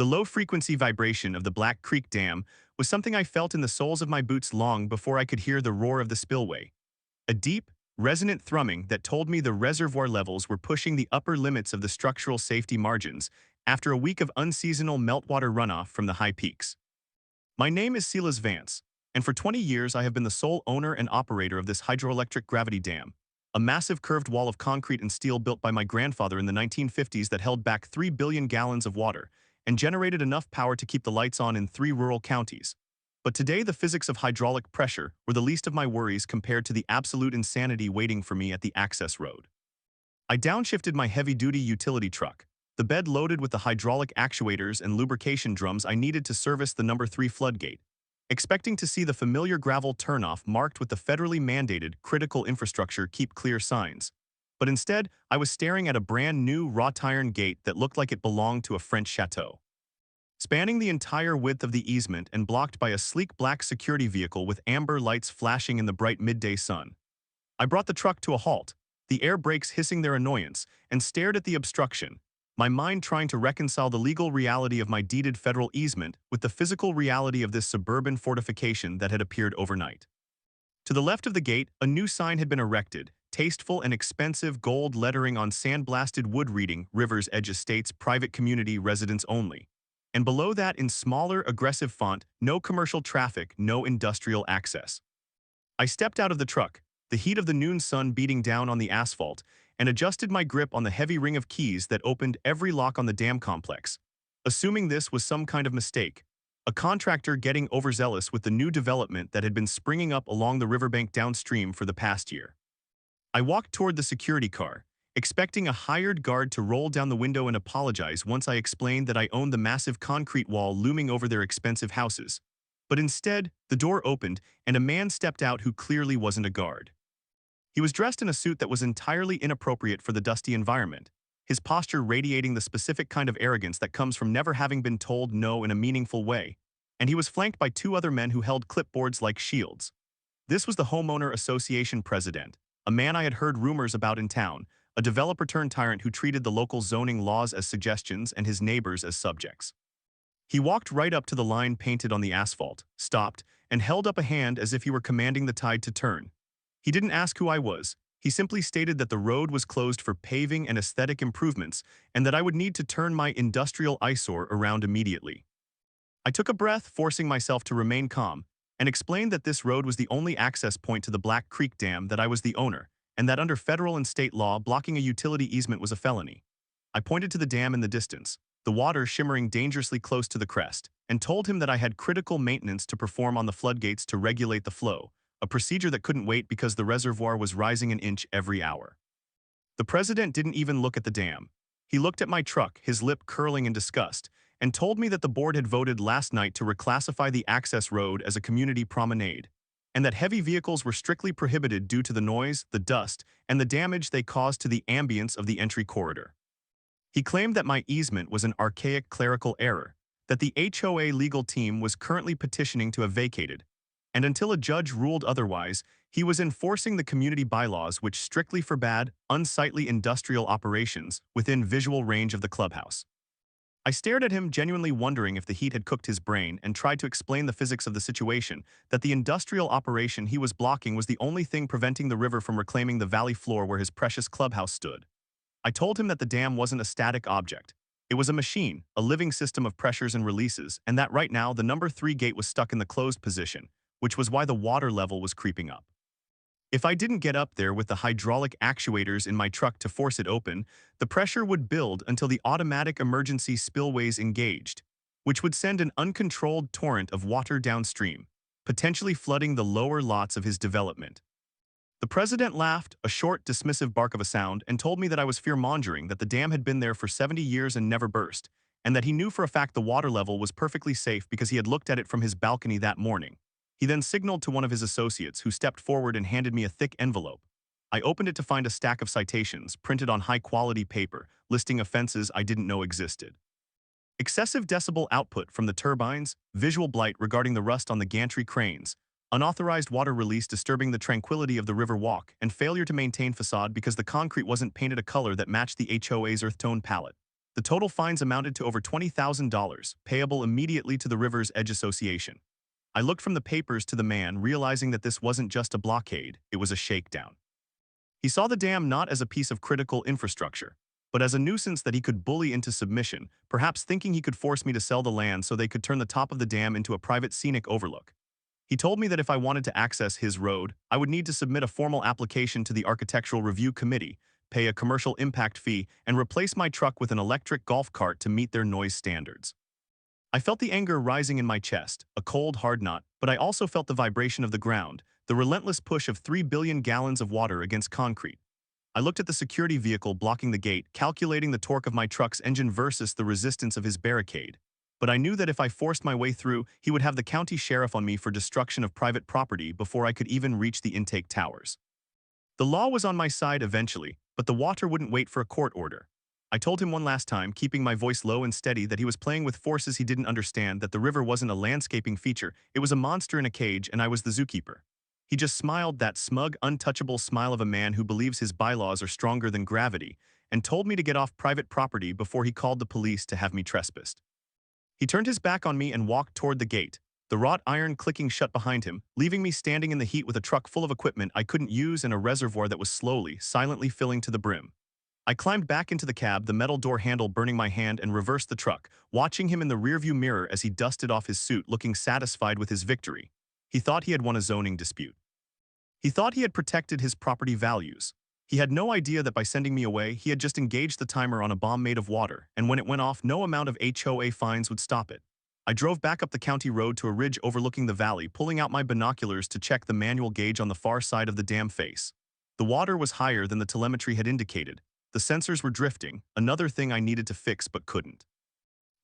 The low-frequency vibration of the Black Creek Dam was something I felt in the soles of my boots long before I could hear the roar of the spillway. A deep, resonant thrumming that told me the reservoir levels were pushing the upper limits of the structural safety margins after a week of unseasonal meltwater runoff from the high peaks. My name is Silas Vance, and for 20 years I have been the sole owner and operator of this hydroelectric gravity dam, a massive curved wall of concrete and steel built by my grandfather in the 1950s that held back 3 billion gallons of water and generated enough power to keep the lights on in 3 rural counties. But today the physics of hydraulic pressure were the least of my worries compared to the absolute insanity waiting for me at the access road. I downshifted my heavy-duty utility truck, the bed loaded with the hydraulic actuators and lubrication drums I needed to service the number 3 floodgate, expecting to see the familiar gravel turnoff marked with the federally mandated critical infrastructure keep clear signs. But instead, I was staring at a brand new wrought iron gate that looked like it belonged to a French chateau. Spanning the entire width of the easement and blocked by a sleek black security vehicle with amber lights flashing in the bright midday sun. I brought the truck to a halt, the air brakes hissing their annoyance, and stared at the obstruction, my mind trying to reconcile the legal reality of my deeded federal easement with the physical reality of this suburban fortification that had appeared overnight. To the left of the gate, a new sign had been erected, tasteful and expensive gold lettering on sandblasted wood reading Rivers Edge Estates Private Community Residents Only. And below that in smaller, aggressive font, no commercial traffic, no industrial access. I stepped out of the truck, the heat of the noon sun beating down on the asphalt, and adjusted my grip on the heavy ring of keys that opened every lock on the dam complex, assuming this was some kind of mistake, a contractor getting overzealous with the new development that had been springing up along the riverbank downstream for the past year. I walked toward the security car, expecting a hired guard to roll down the window and apologize once I explained that I owned the massive concrete wall looming over their expensive houses. But instead, the door opened and a man stepped out who clearly wasn't a guard. He was dressed in a suit that was entirely inappropriate for the dusty environment, his posture radiating the specific kind of arrogance that comes from never having been told no in a meaningful way, and he was flanked by 2 other men who held clipboards like shields. This was the Homeowner Association president, a man I had heard rumors about in town, a developer-turned-tyrant who treated the local zoning laws as suggestions and his neighbors as subjects. He walked right up to the line painted on the asphalt, stopped, and held up a hand as if he were commanding the tide to turn. He didn't ask who I was. He simply stated that the road was closed for paving and aesthetic improvements and that I would need to turn my industrial eyesore around immediately. I took a breath, forcing myself to remain calm, and explained that this road was the only access point to the Black Creek Dam, that I was the owner, and that under federal and state law, blocking a utility easement was a felony. I pointed to the dam in the distance, the water shimmering dangerously close to the crest, and told him that I had critical maintenance to perform on the floodgates to regulate the flow, a procedure that couldn't wait because the reservoir was rising an inch every hour. The president didn't even look at the dam. He looked at my truck, his lip curling in disgust, and told me that the board had voted last night to reclassify the access road as a community promenade, and that heavy vehicles were strictly prohibited due to the noise, the dust, and the damage they caused to the ambience of the entry corridor. He claimed that my easement was an archaic clerical error, that the HOA legal team was currently petitioning to have vacated, and until a judge ruled otherwise, he was enforcing the community bylaws which strictly forbade unsightly industrial operations within visual range of the clubhouse. I stared at him, genuinely wondering if the heat had cooked his brain, and tried to explain the physics of the situation, that the industrial operation he was blocking was the only thing preventing the river from reclaiming the valley floor where his precious clubhouse stood. I told him that the dam wasn't a static object. It was a machine, a living system of pressures and releases, and that right now the number 3 gate was stuck in the closed position, which was why the water level was creeping up. If I didn't get up there with the hydraulic actuators in my truck to force it open, the pressure would build until the automatic emergency spillways engaged, which would send an uncontrolled torrent of water downstream, potentially flooding the lower lots of his development. The president laughed, a short, dismissive bark of a sound, and told me that I was fear-mongering, that the dam had been there for 70 years and never burst, and that he knew for a fact the water level was perfectly safe because he had looked at it from his balcony that morning. He then signaled to one of his associates, who stepped forward and handed me a thick envelope. I opened it to find a stack of citations, printed on high-quality paper, listing offenses I didn't know existed. Excessive decibel output from the turbines, visual blight regarding the rust on the gantry cranes, unauthorized water release disturbing the tranquility of the river walk, and failure to maintain facade because the concrete wasn't painted a color that matched the HOA's earth tone palette. The total fines amounted to over $20,000, payable immediately to the River's Edge Association. I looked from the papers to the man, realizing that this wasn't just a blockade, it was a shakedown. He saw the dam not as a piece of critical infrastructure, but as a nuisance that he could bully into submission, perhaps thinking he could force me to sell the land so they could turn the top of the dam into a private scenic overlook. He told me that if I wanted to access his road, I would need to submit a formal application to the Architectural Review Committee, pay a commercial impact fee, and replace my truck with an electric golf cart to meet their noise standards. I felt the anger rising in my chest, a cold, hard knot, but I also felt the vibration of the ground, the relentless push of 3 billion gallons of water against concrete. I looked at the security vehicle blocking the gate, calculating the torque of my truck's engine versus the resistance of his barricade. But I knew that if I forced my way through, he would have the county sheriff on me for destruction of private property before I could even reach the intake towers. The law was on my side eventually, but the water wouldn't wait for a court order. I told him one last time, keeping my voice low and steady, that he was playing with forces he didn't understand, that the river wasn't a landscaping feature, it was a monster in a cage, and I was the zookeeper. He just smiled, that smug, untouchable smile of a man who believes his bylaws are stronger than gravity, and told me to get off private property before he called the police to have me trespassed. He turned his back on me and walked toward the gate, the wrought iron clicking shut behind him, leaving me standing in the heat with a truck full of equipment I couldn't use and a reservoir that was slowly, silently filling to the brim. I climbed back into the cab, the metal door handle burning my hand, and reversed the truck, watching him in the rearview mirror as he dusted off his suit, looking satisfied with his victory. He thought he had won a zoning dispute. He thought he had protected his property values. He had no idea that by sending me away, he had just engaged the timer on a bomb made of water, and when it went off, no amount of HOA fines would stop it. I drove back up the county road to a ridge overlooking the valley, pulling out my binoculars to check the manual gauge on the far side of the dam face. The water was higher than the telemetry had indicated. The sensors were drifting, another thing I needed to fix but couldn't.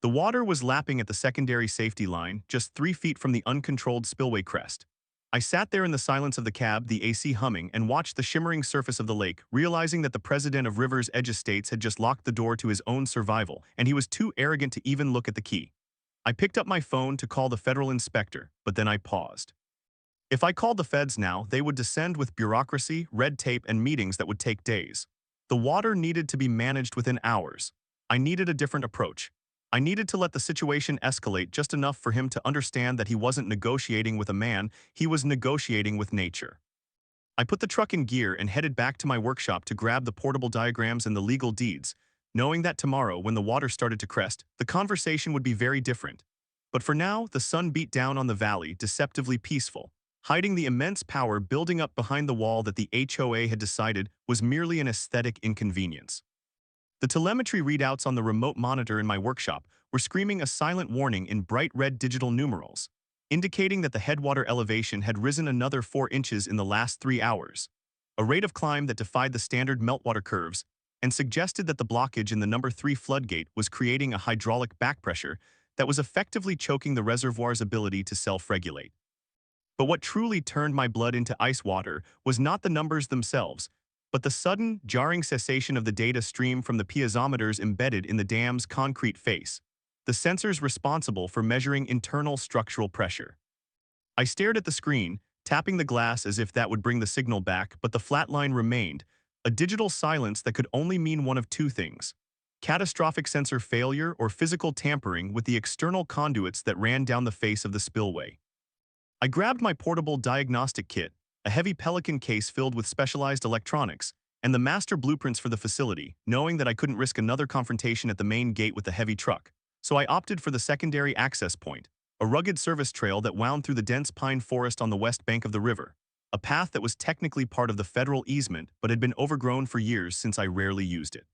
The water was lapping at the secondary safety line, just 3 feet from the uncontrolled spillway crest. I sat there in the silence of the cab, the AC humming, and watched the shimmering surface of the lake, realizing that the president of River's Edge Estates had just locked the door to his own survival, and he was too arrogant to even look at the key. I picked up my phone to call the federal inspector, but then I paused. If I called the feds now, they would descend with bureaucracy, red tape, and meetings that would take days. The water needed to be managed within hours. I needed a different approach. I needed to let the situation escalate just enough for him to understand that he wasn't negotiating with a man, he was negotiating with nature. I put the truck in gear and headed back to my workshop to grab the portable diagrams and the legal deeds, knowing that tomorrow, when the water started to crest, the conversation would be very different. But for now, the sun beat down on the valley, deceptively peaceful, hiding the immense power building up behind the wall that the HOA had decided was merely an aesthetic inconvenience. The telemetry readouts on the remote monitor in my workshop were screaming a silent warning in bright red digital numerals, indicating that the headwater elevation had risen another 4 inches in the last 3 hours, a rate of climb that defied the standard meltwater curves and suggested that the blockage in the number 3 floodgate was creating a hydraulic backpressure that was effectively choking the reservoir's ability to self-regulate. But what truly turned my blood into ice water was not the numbers themselves, but the sudden, jarring cessation of the data stream from the piezometers embedded in the dam's concrete face, the sensors responsible for measuring internal structural pressure. I stared at the screen, tapping the glass as if that would bring the signal back, but the flat line remained, a digital silence that could only mean one of 2 things: catastrophic sensor failure or physical tampering with the external conduits that ran down the face of the spillway. I grabbed my portable diagnostic kit, a heavy Pelican case filled with specialized electronics, and the master blueprints for the facility, knowing that I couldn't risk another confrontation at the main gate with the heavy truck. So I opted for the secondary access point, a rugged service trail that wound through the dense pine forest on the west bank of the river, a path that was technically part of the federal easement but had been overgrown for years since I rarely used it.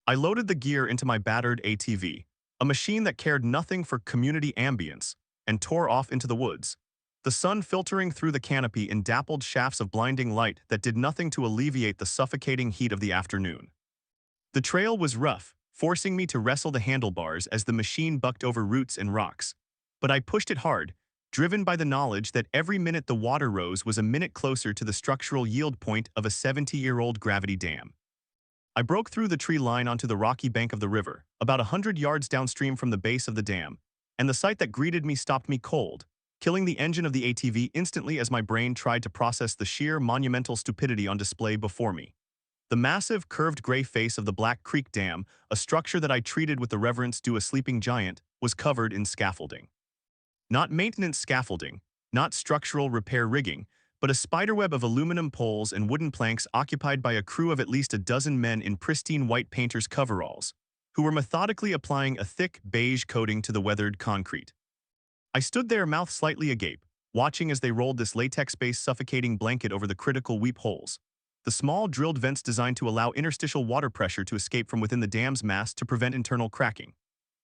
I loaded the gear into my battered ATV, a machine that cared nothing for community ambience, and tore off into the woods, the sun filtering through the canopy in dappled shafts of blinding light that did nothing to alleviate the suffocating heat of the afternoon. The trail was rough, forcing me to wrestle the handlebars as the machine bucked over roots and rocks. But I pushed it hard, driven by the knowledge that every minute the water rose was a minute closer to the structural yield point of a 70-year-old gravity dam. I broke through the tree line onto the rocky bank of the river, about 100 yards downstream from the base of the dam, and the sight that greeted me stopped me cold, killing the engine of the ATV instantly as my brain tried to process the sheer monumental stupidity on display before me. The massive, curved gray face of the Black Creek Dam, a structure that I treated with the reverence due a sleeping giant, was covered in scaffolding. Not maintenance scaffolding, not structural repair rigging, but a spiderweb of aluminum poles and wooden planks occupied by a crew of at least a dozen men in pristine white painter's coveralls, who were methodically applying a thick, beige coating to the weathered concrete. I stood there, mouth slightly agape, watching as they rolled this latex-based suffocating blanket over the critical weep holes. The small drilled vents designed to allow interstitial water pressure to escape from within the dam's mast to prevent internal cracking.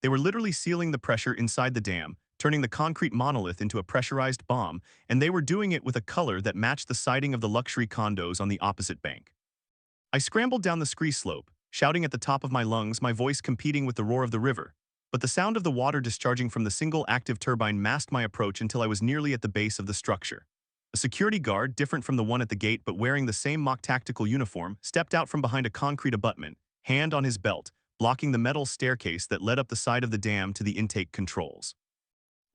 They were literally sealing the pressure inside the dam, turning the concrete monolith into a pressurized bomb, and they were doing it with a color that matched the siding of the luxury condos on the opposite bank. I scrambled down the scree slope, shouting at the top of my lungs, my voice competing with the roar of the river. But the sound of the water discharging from the single active turbine masked my approach until I was nearly at the base of the structure. A security guard, different from the one at the gate but wearing the same mock tactical uniform, stepped out from behind a concrete abutment, hand on his belt, blocking the metal staircase that led up the side of the dam to the intake controls.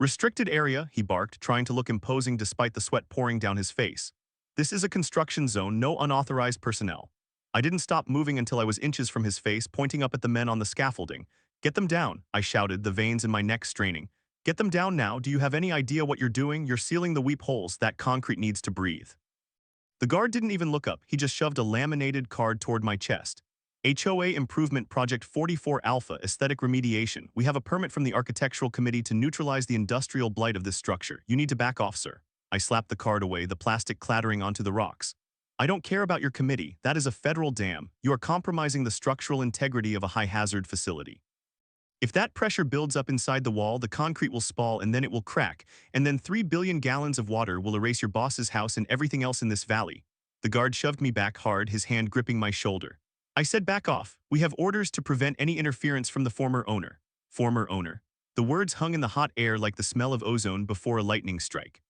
"Restricted area," he barked, trying to look imposing despite the sweat pouring down his face. "This is a construction zone, no unauthorized personnel." I didn't stop moving until I was inches from his face, pointing up at the men on the scaffolding. "Get them down," I shouted, the veins in my neck straining. "Get them down now. Do you have any idea what you're doing? You're sealing the weep holes. That concrete needs to breathe." The guard didn't even look up. He just shoved a laminated card toward my chest. "HOA Improvement Project 44 Alpha Aesthetic Remediation. We have a permit from the Architectural Committee to neutralize the industrial blight of this structure. You need to back off, sir." I slapped the card away, the plastic clattering onto the rocks. "I don't care about your committee. That is a federal dam. You are compromising the structural integrity of a high-hazard facility. If that pressure builds up inside the wall, the concrete will spall and then it will crack, and then 3 billion gallons of water will erase your boss's house and everything else in this valley." The guard shoved me back hard, his hand gripping my shoulder. I said, "Back off. We have orders to prevent any interference from the former owner." Former owner. The words hung in the hot air like the smell of ozone before a lightning strike.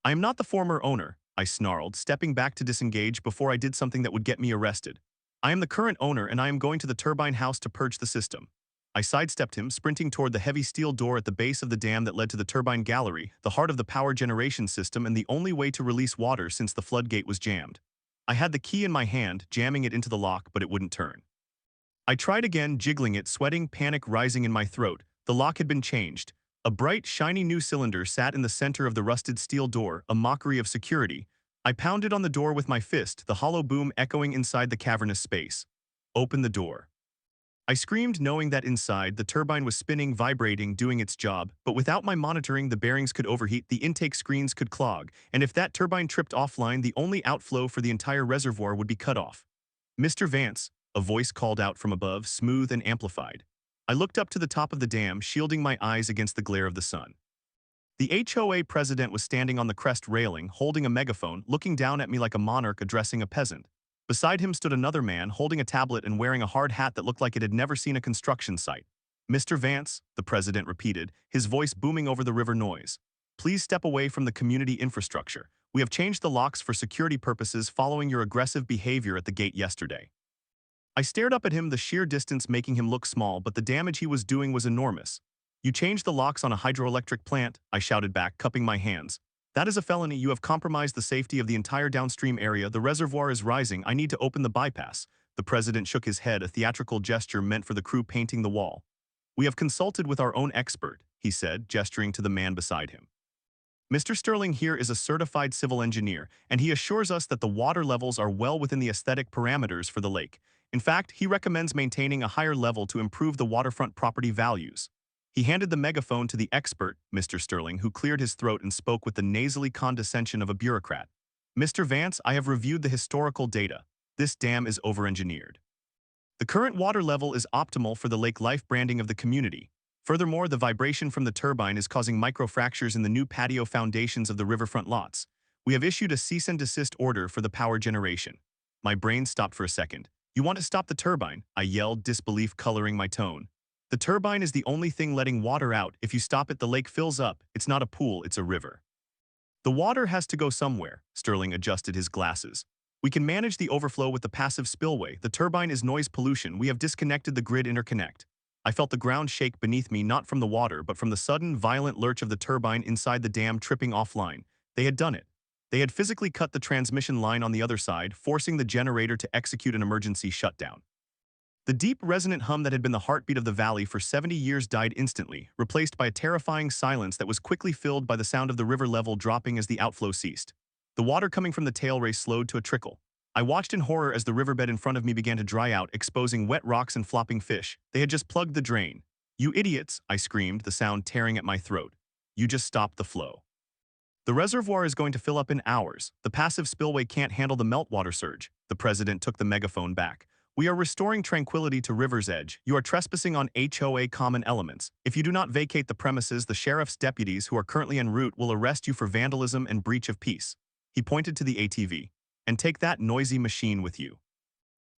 "I am not the former owner," I snarled, stepping back to disengage before I did something that would get me arrested. "I am the current owner and I am going to the turbine house to purge the system." I sidestepped him, sprinting toward the heavy steel door at the base of the dam that led to the turbine gallery, the heart of the power generation system and the only way to release water since the floodgate was jammed. I had the key in my hand, jamming it into the lock, but it wouldn't turn. I tried again, jiggling it, sweating, panic rising in my throat. The lock had been changed. A bright, shiny new cylinder sat in the center of the rusted steel door, a mockery of security. I pounded on the door with my fist, the hollow boom echoing inside the cavernous space. "Open the door." I screamed, knowing that inside, the turbine was spinning, vibrating, doing its job, but without my monitoring, the bearings could overheat, the intake screens could clog, and if that turbine tripped offline, the only outflow for the entire reservoir would be cut off. "Mr. Vance," a voice called out from above, smooth and amplified. I looked up to the top of the dam, shielding my eyes against the glare of the sun. The HOA president was standing on the crest railing, holding a megaphone, looking down at me like a monarch addressing a peasant. Beside him stood another man, holding a tablet and wearing a hard hat that looked like it had never seen a construction site. "Mr. Vance," the president repeated, his voice booming over the river noise. "Please step away from the community infrastructure. We have changed the locks for security purposes following your aggressive behavior at the gate yesterday." I stared up at him, the sheer distance making him look small, but the damage he was doing was enormous. "You changed the locks on a hydroelectric plant," I shouted back, cupping my hands. "That is a felony. You have compromised the safety of the entire downstream area. The reservoir is rising. I need to open the bypass." The president shook his head, a theatrical gesture meant for the crew painting the wall. "We have consulted with our own expert," he said, gesturing to the man beside him. "Mr. Sterling here is a certified civil engineer, and he assures us that the water levels are well within the aesthetic parameters for the lake. In fact, he recommends maintaining a higher level to improve the waterfront property values." He handed the megaphone to the expert, Mr. Sterling, who cleared his throat and spoke with the nasally condescension of a bureaucrat. "Mr. Vance, I have reviewed the historical data. This dam is over-engineered. The current water level is optimal for the lake life branding of the community. Furthermore, the vibration from the turbine is causing microfractures in the new patio foundations of the riverfront lots. We have issued a cease and desist order for the power generation." My brain stopped for a second. "You want to stop the turbine?" I yelled, disbelief coloring my tone. "The turbine is the only thing letting water out. If you stop it, the lake fills up. It's not a pool, it's a river." "The water has to go somewhere," Sterling adjusted his glasses. "We can manage the overflow with the passive spillway. The turbine is noise pollution. We have disconnected the grid interconnect." I felt the ground shake beneath me, not from the water, but from the sudden, violent lurch of the turbine inside the dam tripping offline. They had done it. They had physically cut the transmission line on the other side, forcing the generator to execute an emergency shutdown. The deep, resonant hum that had been the heartbeat of the valley for 70 years died instantly, replaced by a terrifying silence that was quickly filled by the sound of the river level dropping as the outflow ceased. The water coming from the tailrace slowed to a trickle. I watched in horror as the riverbed in front of me began to dry out, exposing wet rocks and flopping fish. They had just plugged the drain. "You idiots," I screamed, the sound tearing at my throat. "You just stopped the flow. The reservoir is going to fill up in hours. The passive spillway can't handle the meltwater surge." The president took the megaphone back. "We are restoring tranquility to River's Edge. You are trespassing on HOA common elements. If you do not vacate the premises, the sheriff's deputies who are currently en route will arrest you for vandalism and breach of peace." He pointed to the ATV. "And take that noisy machine with you."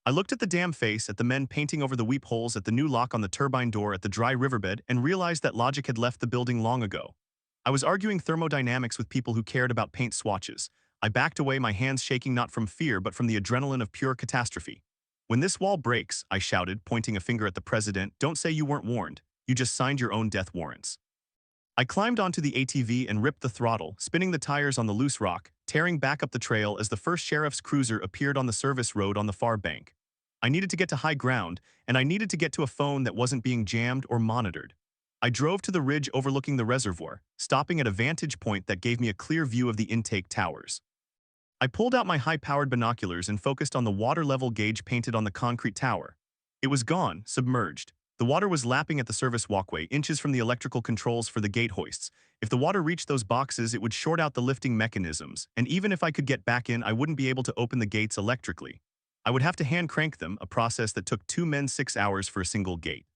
I looked at the dam face, at the men painting over the weep holes, at the new lock on the turbine door, at the dry riverbed, and realized that logic had left the building long ago. I was arguing thermodynamics with people who cared about paint swatches. I backed away, my hands shaking not from fear but from the adrenaline of pure catastrophe. "When this wall breaks," I shouted, pointing a finger at the president, "don't say you weren't warned. You just signed your own death warrants." I climbed onto the ATV and ripped the throttle, spinning the tires on the loose rock, tearing back up the trail as the first sheriff's cruiser appeared on the service road on the far bank. I needed to get to high ground, and I needed to get to a phone that wasn't being jammed or monitored. I drove to the ridge overlooking the reservoir, stopping at a vantage point that gave me a clear view of the intake towers. I pulled out my high-powered binoculars and focused on the water level gauge painted on the concrete tower. It was gone, submerged. The water was lapping at the service walkway, inches from the electrical controls for the gate hoists. If the water reached those boxes, it would short out the lifting mechanisms, and even if I could get back in, I wouldn't be able to open the gates electrically. I would have to hand crank them, a process that took 2 men 6 hours for a single gate.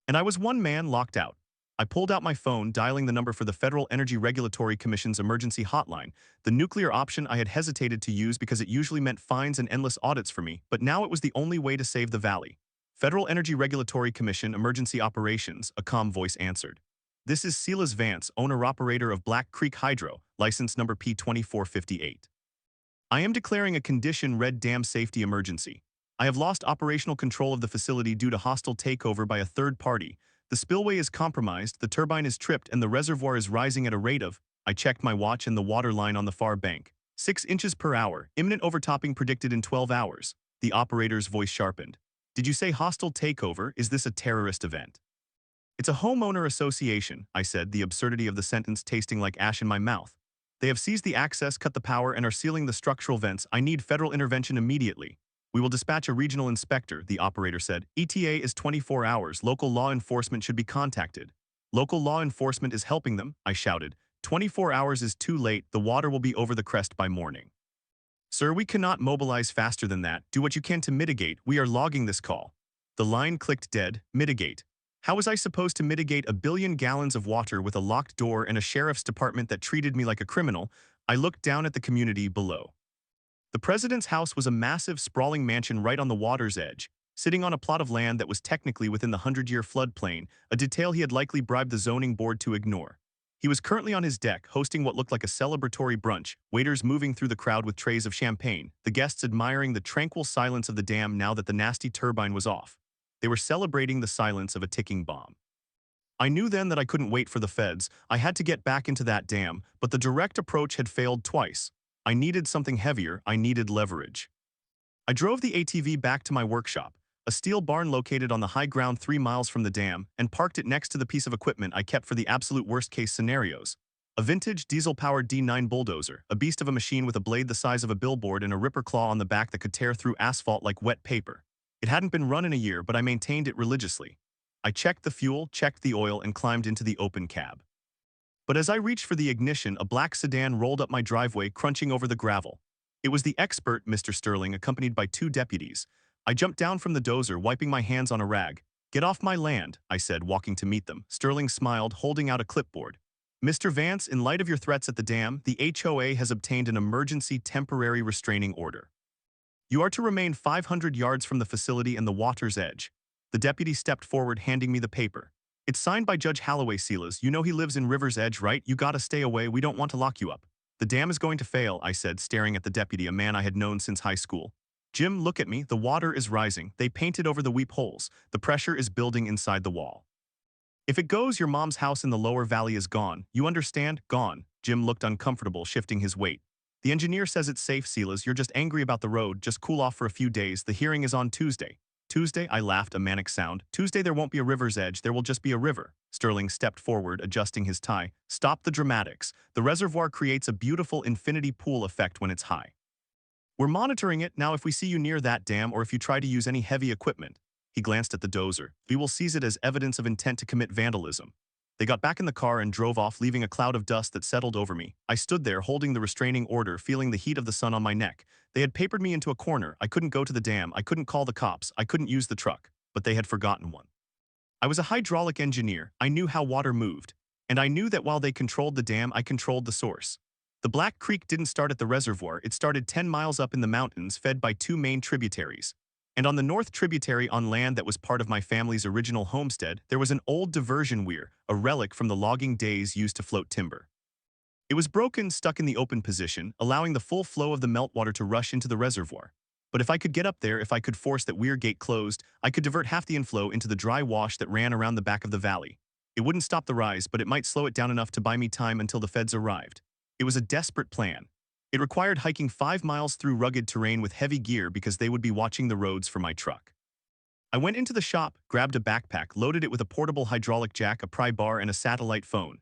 And I was one man locked out. I pulled out my phone, dialing the number for the Federal Energy Regulatory Commission's emergency hotline, the nuclear option I had hesitated to use because it usually meant fines and endless audits for me, but now it was the only way to save the valley. "Federal Energy Regulatory Commission Emergency Operations," a calm voice answered. "This is Silas Vance, owner-operator of Black Creek Hydro, license number P2458. I am declaring a Condition Red Dam Safety Emergency. I have lost operational control of the facility due to hostile takeover by a third party. The spillway is compromised, the turbine is tripped, and the reservoir is rising at a rate of—" I checked my watch and the water line on the far bank. "6 inches per hour, imminent overtopping predicted in 12 hours. The operator's voice sharpened. "Did you say hostile takeover? Is this a terrorist event?" "It's a homeowner association," I said, the absurdity of the sentence tasting like ash in my mouth. "They have seized the access, cut the power, and are sealing the structural vents. I need federal intervention immediately." "We will dispatch a regional inspector," the operator said. "ETA is 24 hours. Local law enforcement should be contacted." "Local law enforcement is helping them," I shouted. 24 hours is too late. The water will be over the crest by morning." "Sir, we cannot mobilize faster than that. Do what you can to mitigate. We are logging this call." The line clicked dead. Mitigate. How was I supposed to mitigate 1 billion gallons of water with a locked door and a sheriff's department that treated me like a criminal? I looked down at the community below. The president's house was a massive, sprawling mansion right on the water's edge, sitting on a plot of land that was technically within the 100-year floodplain, a detail he had likely bribed the zoning board to ignore. He was currently on his deck, hosting what looked like a celebratory brunch, waiters moving through the crowd with trays of champagne, the guests admiring the tranquil silence of the dam now that the nasty turbine was off. They were celebrating the silence of a ticking bomb. I knew then that I couldn't wait for the feds. I had to get back into that dam, but the direct approach had failed twice. I needed something heavier. I needed leverage. I drove the ATV back to my workshop, a steel barn located on the high ground 3 miles from the dam, and parked it next to the piece of equipment I kept for the absolute worst-case scenarios. A vintage diesel-powered D9 bulldozer, a beast of a machine with a blade the size of a billboard and a ripper claw on the back that could tear through asphalt like wet paper. It hadn't been run in a year, but I maintained it religiously. I checked the fuel, checked the oil, and climbed into the open cab. But as I reached for the ignition, a black sedan rolled up my driveway, crunching over the gravel. It was the expert, Mr. Sterling, accompanied by 2 deputies. I jumped down from the dozer, wiping my hands on a rag. "Get off my land," I said, walking to meet them. Sterling smiled, holding out a clipboard. "Mr. Vance, in light of your threats at the dam, the HOA has obtained an emergency temporary restraining order. You are to remain 500 yards from the facility and the water's edge." The deputy stepped forward, handing me the paper. "It's signed by Judge Holloway, Silas. You know he lives in River's Edge, right? You gotta stay away. We don't want to lock you up." "The dam is going to fail," I said, staring at the deputy, a man I had known since high school. "Jim, look at me. The water is rising. They painted over the weep holes. The pressure is building inside the wall. If it goes, your mom's house in the lower valley is gone. You understand? Gone." Jim looked uncomfortable, shifting his weight. The engineer says it's safe, Silas. You're just angry about the road. Just cool off for a few days. The hearing is on Tuesday. Tuesday, I laughed, a manic sound. Tuesday, there won't be a river's edge. There will just be a river. Sterling stepped forward, adjusting his tie. Stop the dramatics. The reservoir creates a beautiful infinity pool effect when it's high. We're monitoring it. Now if we see you near that dam or if you try to use any heavy equipment. He glanced at the dozer. We will seize it as evidence of intent to commit vandalism. They got back in the car and drove off, leaving a cloud of dust that settled over me. I stood there, holding the restraining order, feeling the heat of the sun on my neck. They had papered me into a corner. I couldn't go to the dam. I couldn't call the cops. I couldn't use the truck. But they had forgotten one. I was a hydraulic engineer. I knew how water moved. And I knew that while they controlled the dam, I controlled the source. The Black Creek didn't start at the reservoir. It started 10 miles up in the mountains, fed by two main tributaries. And on the north tributary, on land that was part of my family's original homestead, there was an old diversion weir, a relic from the logging days used to float timber. It was broken, stuck in the open position, allowing the full flow of the meltwater to rush into the reservoir. But if I could get up there, if I could force that weir gate closed, I could divert half the inflow into the dry wash that ran around the back of the valley. It wouldn't stop the rise, but it might slow it down enough to buy me time until the feds arrived. It was a desperate plan. It required hiking 5 miles through rugged terrain with heavy gear because they would be watching the roads for my truck. I went into the shop, grabbed a backpack, loaded it with a portable hydraulic jack, a pry bar, and a satellite phone.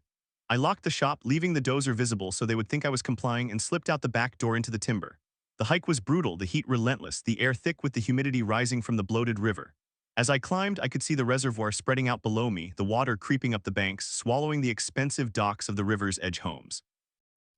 I locked the shop, leaving the dozer visible so they would think I was complying, and slipped out the back door into the timber. The hike was brutal, the heat relentless, the air thick with the humidity rising from the bloated river. As I climbed, I could see the reservoir spreading out below me, the water creeping up the banks, swallowing the expensive docks of the river's edge homes.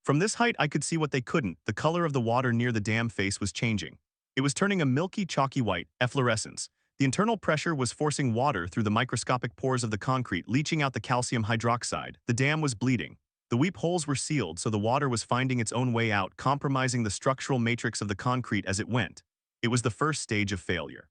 From this height, I could see what they couldn't. The color of the water near the dam face was changing. It was turning a milky, chalky white, efflorescence. The internal pressure was forcing water through the microscopic pores of the concrete, leaching out the calcium hydroxide. The dam was bleeding. The weep holes were sealed, so the water was finding its own way out, compromising the structural matrix of the concrete as it went. It was the first stage of failure.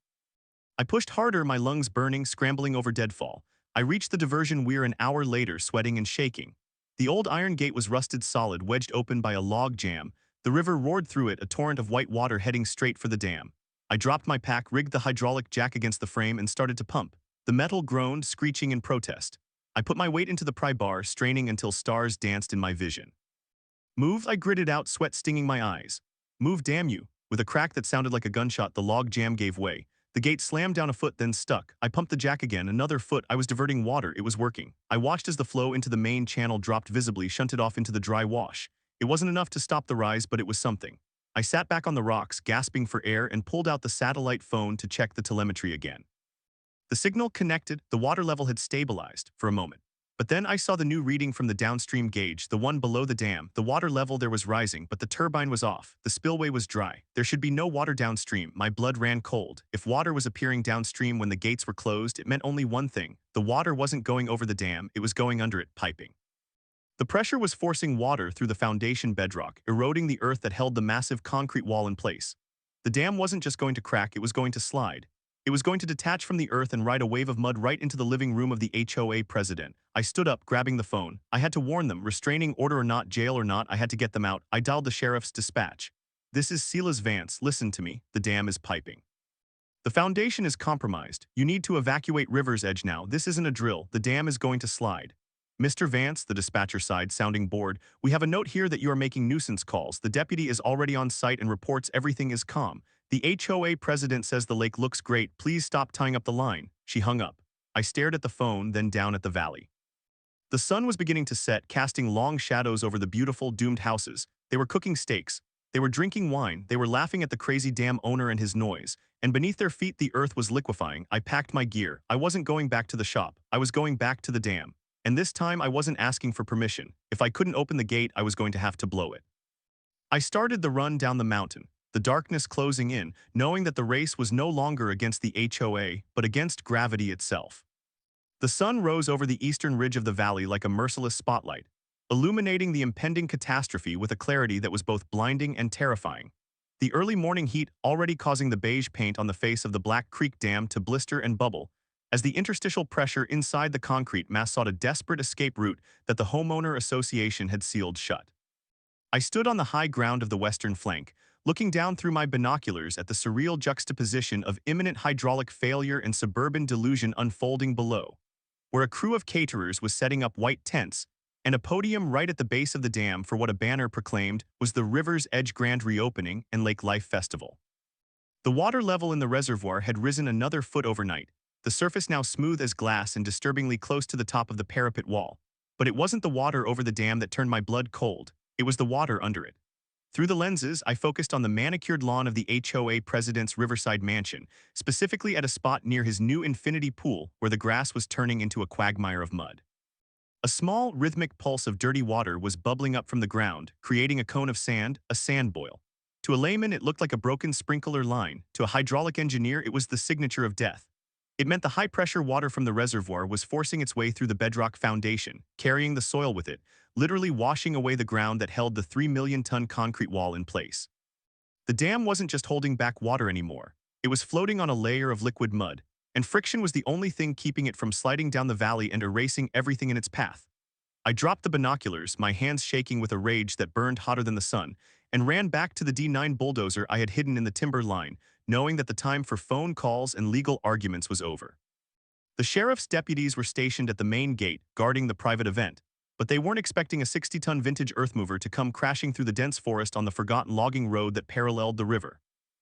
I pushed harder, my lungs burning, scrambling over deadfall. I reached the diversion weir an hour later, sweating and shaking. The old iron gate was rusted solid, wedged open by a log jam. The river roared through it, a torrent of white water heading straight for the dam. I dropped my pack, rigged the hydraulic jack against the frame, and started to pump. The metal groaned, screeching in protest. I put my weight into the pry bar, straining until stars danced in my vision. Move, I gritted out, sweat stinging my eyes. Move, damn you. With a crack that sounded like a gunshot, the log jam gave way. The gate slammed down a foot, then stuck. I pumped the jack again, another foot. I was diverting water. It was working. I watched as the flow into the main channel dropped visibly, shunted off into the dry wash. It wasn't enough to stop the rise, but it was something. I sat back on the rocks, gasping for air, and pulled out the satellite phone to check the telemetry again. The signal connected. The water level had stabilized for a moment. But then I saw the new reading from the downstream gauge, the one below the dam. The water level there was rising, but the turbine was off. The spillway was dry. There should be no water downstream. My blood ran cold. If water was appearing downstream when the gates were closed, it meant only one thing. The water wasn't going over the dam, it was going under it, piping. The pressure was forcing water through the foundation bedrock, eroding the earth that held the massive concrete wall in place. The dam wasn't just going to crack, it was going to slide. It was going to detach from the earth and ride a wave of mud right into the living room of the HOA president. I stood up, grabbing the phone. I had to warn them, restraining order or not, jail or not, I had to get them out. I dialed the sheriff's dispatch. This is Silas Vance, listen to me, the dam is piping. The foundation is compromised. You need to evacuate River's Edge now. This isn't a drill, the dam is going to slide. Mr. Vance, the dispatcher sighed, sounding bored, we have a note here that you are making nuisance calls. The deputy is already on site and reports everything is calm. The HOA president says the lake looks great. Please stop tying up the line. She hung up. I stared at the phone, then down at the valley. The sun was beginning to set, casting long shadows over the beautiful, doomed houses. They were cooking steaks. They were drinking wine. They were laughing at the crazy dam owner and his noise. And beneath their feet, the earth was liquefying. I packed my gear. I wasn't going back to the shop. I was going back to the dam. And this time, I wasn't asking for permission. If I couldn't open the gate, I was going to have to blow it. I started the run down the mountain, the darkness closing in, knowing that the race was no longer against the HOA, but against gravity itself. The sun rose over the eastern ridge of the valley like a merciless spotlight, illuminating the impending catastrophe with a clarity that was both blinding and terrifying. The early morning heat already causing the beige paint on the face of the Black Creek Dam to blister and bubble, as the interstitial pressure inside the concrete mass sought a desperate escape route that the Homeowner Association had sealed shut. I stood on the high ground of the western flank, looking down through my binoculars at the surreal juxtaposition of imminent hydraulic failure and suburban delusion unfolding below, where a crew of caterers was setting up white tents. and a podium right at the base of the dam for what a banner proclaimed was the River's Edge Grand Reopening and Lake Life Festival. The water level in the reservoir had risen another foot overnight, the surface now smooth as glass and disturbingly close to the top of the parapet wall. But it wasn't the water over the dam that turned my blood cold, it was the water under it. Through the lenses, I focused on the manicured lawn of the HOA president's riverside mansion, specifically at a spot near his new infinity pool where the grass was turning into a quagmire of mud. A small, rhythmic pulse of dirty water was bubbling up from the ground, creating a cone of sand, a sand boil. To a layman, it looked like a broken sprinkler line. To a hydraulic engineer, it was the signature of death. It meant the high-pressure water from the reservoir was forcing its way through the bedrock foundation, carrying the soil with it, literally washing away the ground that held the 3 million-ton concrete wall in place. The dam wasn't just holding back water anymore. It was floating on a layer of liquid mud, and friction was the only thing keeping it from sliding down the valley and erasing everything in its path. I dropped the binoculars, my hands shaking with a rage that burned hotter than the sun, and ran back to the D9 bulldozer I had hidden in the timber line, knowing that the time for phone calls and legal arguments was over. The sheriff's deputies were stationed at the main gate, guarding the private event, but they weren't expecting a 60-ton vintage earthmover to come crashing through the dense forest on the forgotten logging road that paralleled the river.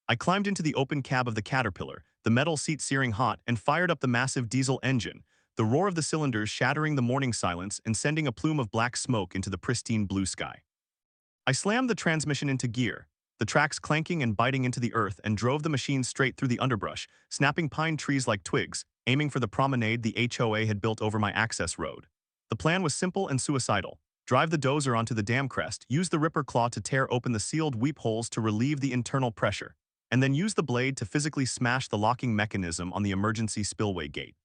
I climbed into the open cab of the Caterpillar, the metal seat searing hot, and fired up the massive diesel engine, the roar of the cylinders shattering the morning silence and sending a plume of black smoke into the pristine blue sky. I slammed the transmission into gear, the tracks clanking and biting into the earth, and drove the machine straight through the underbrush, snapping pine trees like twigs, aiming for the promenade the HOA had built over my access road. The plan was simple and suicidal. Drive the dozer onto the dam crest, use the ripper claw to tear open the sealed weep holes to relieve the internal pressure, and then use the blade to physically smash the locking mechanism on the emergency spillway gate.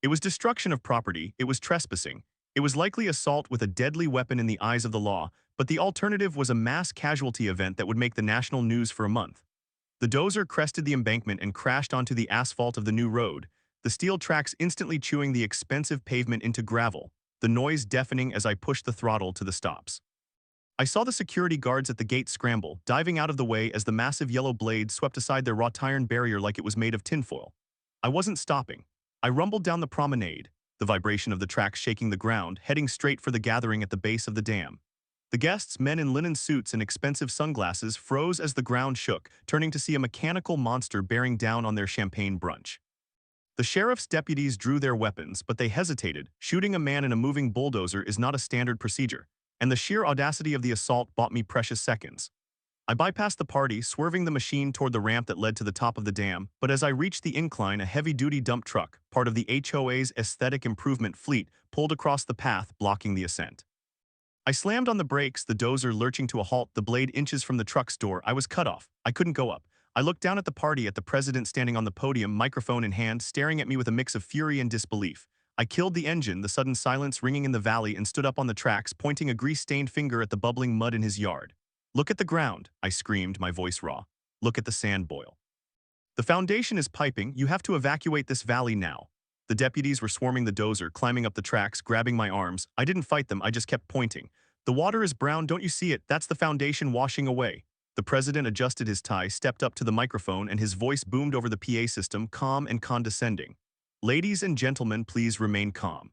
It was destruction of property, it was trespassing, it was likely assault with a deadly weapon in the eyes of the law, but the alternative was a mass casualty event that would make the national news for a month. The dozer crested the embankment and crashed onto the asphalt of the new road, the steel tracks instantly chewing the expensive pavement into gravel, the noise deafening as I pushed the throttle to the stops. I saw the security guards at the gate scramble, diving out of the way as the massive yellow blade swept aside their wrought iron barrier like it was made of tinfoil. I wasn't stopping. I rumbled down the promenade, the vibration of the tracks shaking the ground, heading straight for the gathering at the base of the dam. The guests, men in linen suits and expensive sunglasses, froze as the ground shook, turning to see a mechanical monster bearing down on their champagne brunch. The sheriff's deputies drew their weapons, but they hesitated. Shooting a man in a moving bulldozer is not a standard procedure, and the sheer audacity of the assault bought me precious seconds. I bypassed the party, swerving the machine toward the ramp that led to the top of the dam, but as I reached the incline, a heavy-duty dump truck, part of the HOA's aesthetic improvement fleet, pulled across the path, blocking the ascent. I slammed on the brakes, the dozer lurching to a halt, the blade inches from the truck's door. I was cut off. I couldn't go up. I looked down at the party, at the president standing on the podium, microphone in hand, staring at me with a mix of fury and disbelief. I killed the engine, the sudden silence ringing in the valley, and stood up on the tracks, pointing a grease-stained finger at the bubbling mud in his yard. "Look at the ground," I screamed, my voice raw. "Look at the sand boil. The foundation is piping. You have to evacuate this valley now." The deputies were swarming the dozer, climbing up the tracks, grabbing my arms. I didn't fight them, I just kept pointing. "The water is brown, don't you see it? That's the foundation washing away." The president adjusted his tie, stepped up to the microphone, and his voice boomed over the PA system, calm and condescending. "Ladies and gentlemen, please remain calm.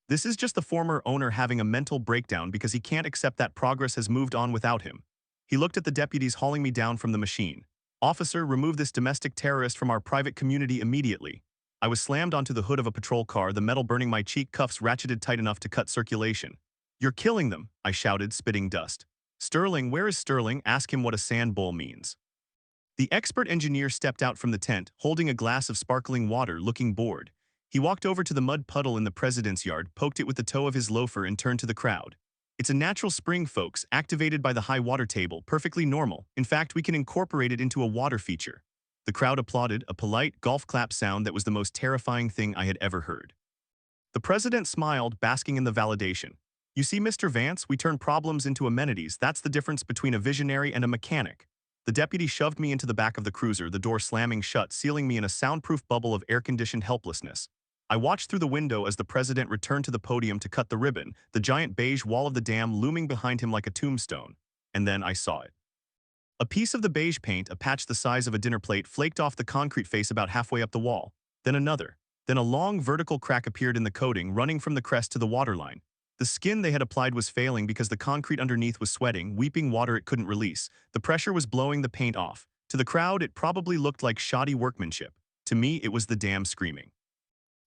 This is just the former owner having a mental breakdown because he can't accept that progress has moved on without him." He looked at the deputies hauling me down from the machine. "Officer, remove this domestic terrorist from our private community immediately." I was slammed onto the hood of a patrol car, the metal burning my cheek, cuffs ratcheted tight enough to cut circulation. "You're killing them," I shouted, spitting dust. "Sterling, where is Sterling? Ask him what a sand bowl means." The expert engineer stepped out from the tent, holding a glass of sparkling water, looking bored. He walked over to the mud puddle in the president's yard, poked it with the toe of his loafer, and turned to the crowd. "It's a natural spring, folks, activated by the high water table, perfectly normal. In fact, we can incorporate it into a water feature." The crowd applauded, a polite golf clap sound that was the most terrifying thing I had ever heard. The president smiled, basking in the validation. "You see, Mr. Vance, we turn problems into amenities. That's the difference between a visionary and a mechanic." The deputy shoved me into the back of the cruiser, the door slamming shut, sealing me in a soundproof bubble of air-conditioned helplessness. I watched through the window as the president returned to the podium to cut the ribbon, the giant beige wall of the dam looming behind him like a tombstone. And then I saw it. A piece of the beige paint, a patch the size of a dinner plate, flaked off the concrete face about halfway up the wall. Then another. Then a long vertical crack appeared in the coating, running from the crest to the waterline. The skin they had applied was failing because the concrete underneath was sweating, weeping water it couldn't release. The pressure was blowing the paint off. To the crowd, it probably looked like shoddy workmanship. To me, it was the dam screaming.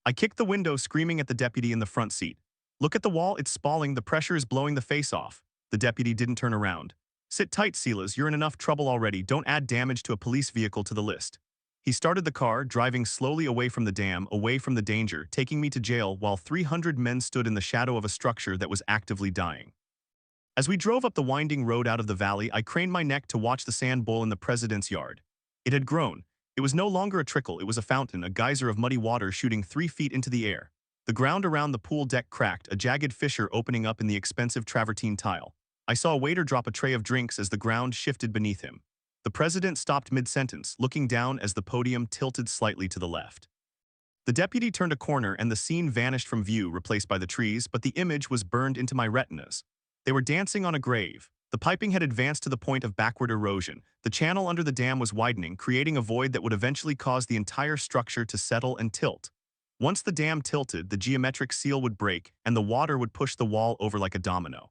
I kicked the window, screaming at the deputy in the front seat. Look at the wall, it's spalling, the pressure is blowing the face off. The deputy didn't turn around. Sit tight, Silas, you're in enough trouble already, don't add damage to a police vehicle to the list. He started the car, driving slowly away from the dam, away from the danger, taking me to jail while 300 men stood in the shadow of a structure that was actively dying. As we drove up the winding road out of the valley, I craned my neck to watch the sand bowl in the president's yard. It had grown. It was no longer a trickle, it was a fountain, a geyser of muddy water shooting 3 feet into the air. The ground around the pool deck cracked, a jagged fissure opening up in the expensive travertine tile. I saw a waiter drop a tray of drinks as the ground shifted beneath him. The president stopped mid-sentence, looking down as the podium tilted slightly to the left. The deputy turned a corner and the scene vanished from view, replaced by the trees, but the image was burned into my retinas. They were dancing on a grave. The piping had advanced to the point of backward erosion. The channel under the dam was widening, creating a void that would eventually cause the entire structure to settle and tilt. Once the dam tilted, the geometric seal would break, and the water would push the wall over like a domino.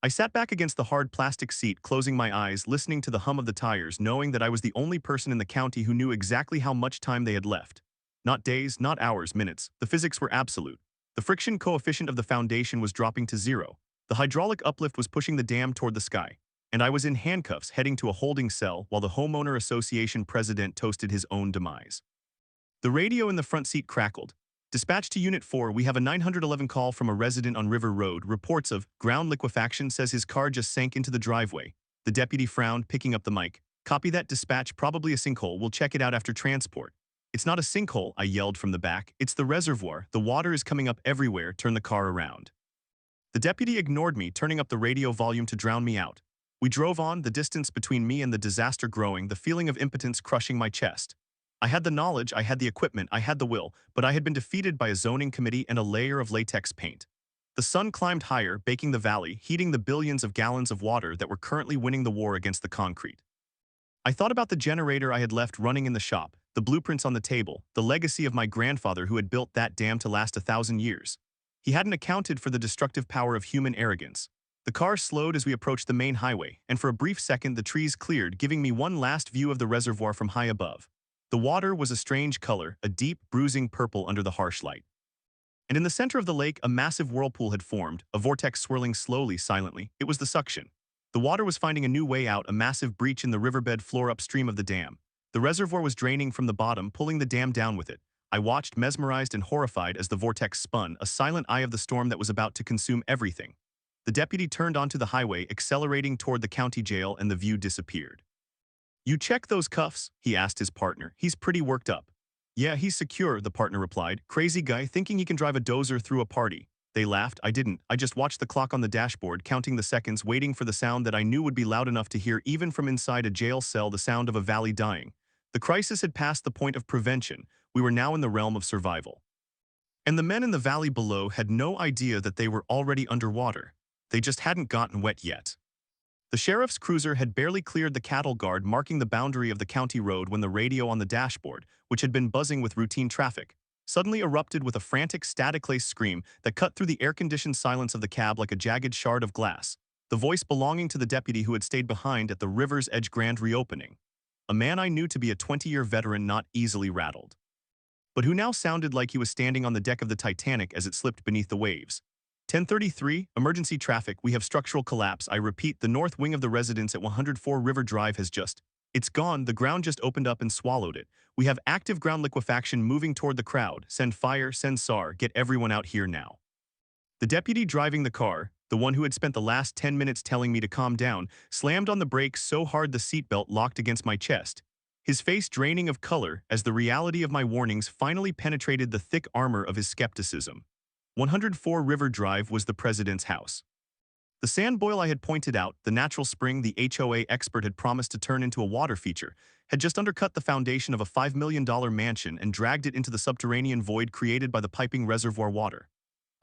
I sat back against the hard plastic seat, closing my eyes, listening to the hum of the tires, knowing that I was the only person in the county who knew exactly how much time they had left. Not days, not hours, minutes. The physics were absolute. The friction coefficient of the foundation was dropping to zero. The hydraulic uplift was pushing the dam toward the sky, and I was in handcuffs heading to a holding cell while the Homeowner Association president toasted his own demise. The radio in the front seat crackled. Dispatch to Unit 4, we have a 911 call from a resident on River Road. Reports of ground liquefaction, says his car just sank into the driveway. The deputy frowned, picking up the mic. Copy that, dispatch, probably a sinkhole. We'll check it out after transport. It's not a sinkhole, I yelled from the back. It's the reservoir. The water is coming up everywhere. Turn the car around. The deputy ignored me, turning up the radio volume to drown me out. We drove on, the distance between me and the disaster growing, the feeling of impotence crushing my chest. I had the knowledge, I had the equipment, I had the will, but I had been defeated by a zoning committee and a layer of latex paint. The sun climbed higher, baking the valley, heating the billions of gallons of water that were currently winning the war against the concrete. I thought about the generator I had left running in the shop, the blueprints on the table, the legacy of my grandfather who had built that dam to last 1,000 years. He hadn't accounted for the destructive power of human arrogance. The car slowed as we approached the main highway, and for a brief second the trees cleared, giving me one last view of the reservoir from high above. The water was a strange color, a deep, bruising purple under the harsh light. And in the center of the lake, a massive whirlpool had formed, a vortex swirling slowly, silently. It was the suction. The water was finding a new way out, a massive breach in the riverbed floor upstream of the dam. The reservoir was draining from the bottom, pulling the dam down with it. I watched, mesmerized and horrified, as the vortex spun, a silent eye of the storm that was about to consume everything. The deputy turned onto the highway, accelerating toward the county jail, and the view disappeared. You check those cuffs? He asked his partner. He's pretty worked up. Yeah, he's secure, the partner replied. Crazy guy, thinking he can drive a dozer through a party. They laughed. I didn't. I just watched the clock on the dashboard, counting the seconds, waiting for the sound that I knew would be loud enough to hear even from inside a jail cell, the sound of a valley dying. The crisis had passed the point of prevention. We were now in the realm of survival. And the men in the valley below had no idea that they were already underwater. They just hadn't gotten wet yet. The sheriff's cruiser had barely cleared the cattle guard marking the boundary of the county road when the radio on the dashboard, which had been buzzing with routine traffic, suddenly erupted with a frantic static-laced scream that cut through the air-conditioned silence of the cab like a jagged shard of glass. The voice belonging to the deputy who had stayed behind at the River's Edge grand reopening. A man I knew to be a 20-year veteran, not easily rattled, but who now sounded like he was standing on the deck of the Titanic as it slipped beneath the waves. 10:33, emergency traffic, we have structural collapse. I repeat, the north wing of the residence at 104 River Drive has just... It's gone, the ground just opened up and swallowed it. We have active ground liquefaction moving toward the crowd. Send fire, send SAR, get everyone out here now. The deputy driving the car, the one who had spent the last 10 minutes telling me to calm down, slammed on the brakes so hard the seatbelt locked against my chest, his face draining of color as the reality of my warnings finally penetrated the thick armor of his skepticism. 104 River Drive was the president's house. The sand boil I had pointed out, the natural spring the HOA expert had promised to turn into a water feature, had just undercut the foundation of a $5 million mansion and dragged it into the subterranean void created by the piping reservoir water.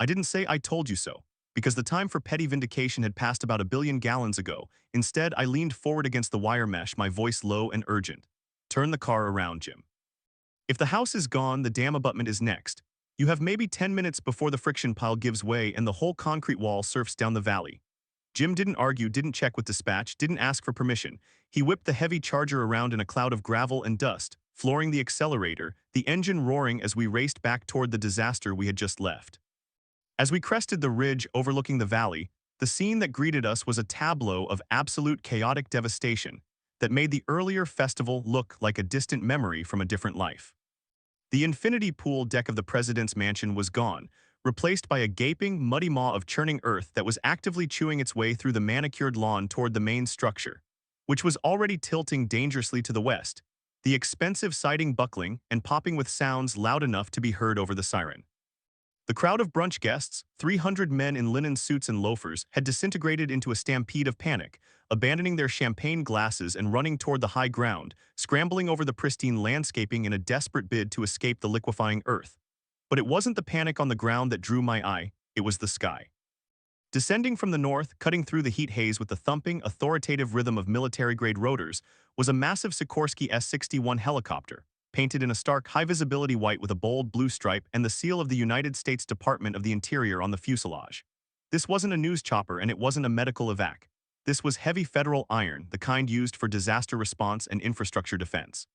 I didn't say I told you so, because the time for petty vindication had passed about 1 billion gallons ago. Instead, I leaned forward against the wire mesh, my voice low and urgent. Turn the car around, Jim. If the house is gone, the dam abutment is next. You have maybe 10 minutes before the friction pile gives way and the whole concrete wall surfs down the valley. Jim didn't argue, didn't check with dispatch, didn't ask for permission. He whipped the heavy charger around in a cloud of gravel and dust, flooring the accelerator, the engine roaring as we raced back toward the disaster we had just left. As we crested the ridge overlooking the valley, the scene that greeted us was a tableau of absolute chaotic devastation that made the earlier festival look like a distant memory from a different life. The infinity pool deck of the president's mansion was gone, replaced by a gaping, muddy maw of churning earth that was actively chewing its way through the manicured lawn toward the main structure, which was already tilting dangerously to the west, the expensive siding buckling and popping with sounds loud enough to be heard over the siren. The crowd of brunch guests, 300 men in linen suits and loafers, had disintegrated into a stampede of panic, abandoning their champagne glasses and running toward the high ground, scrambling over the pristine landscaping in a desperate bid to escape the liquefying earth. But it wasn't the panic on the ground that drew my eye, it was the sky. Descending from the north, cutting through the heat haze with the thumping, authoritative rhythm of military-grade rotors, was a massive Sikorsky S-61 helicopter, painted in a stark, high-visibility white with a bold blue stripe and the seal of the United States Department of the Interior on the fuselage. This wasn't a news chopper and it wasn't a medical evac. This was heavy federal iron, the kind used for disaster response and infrastructure defense.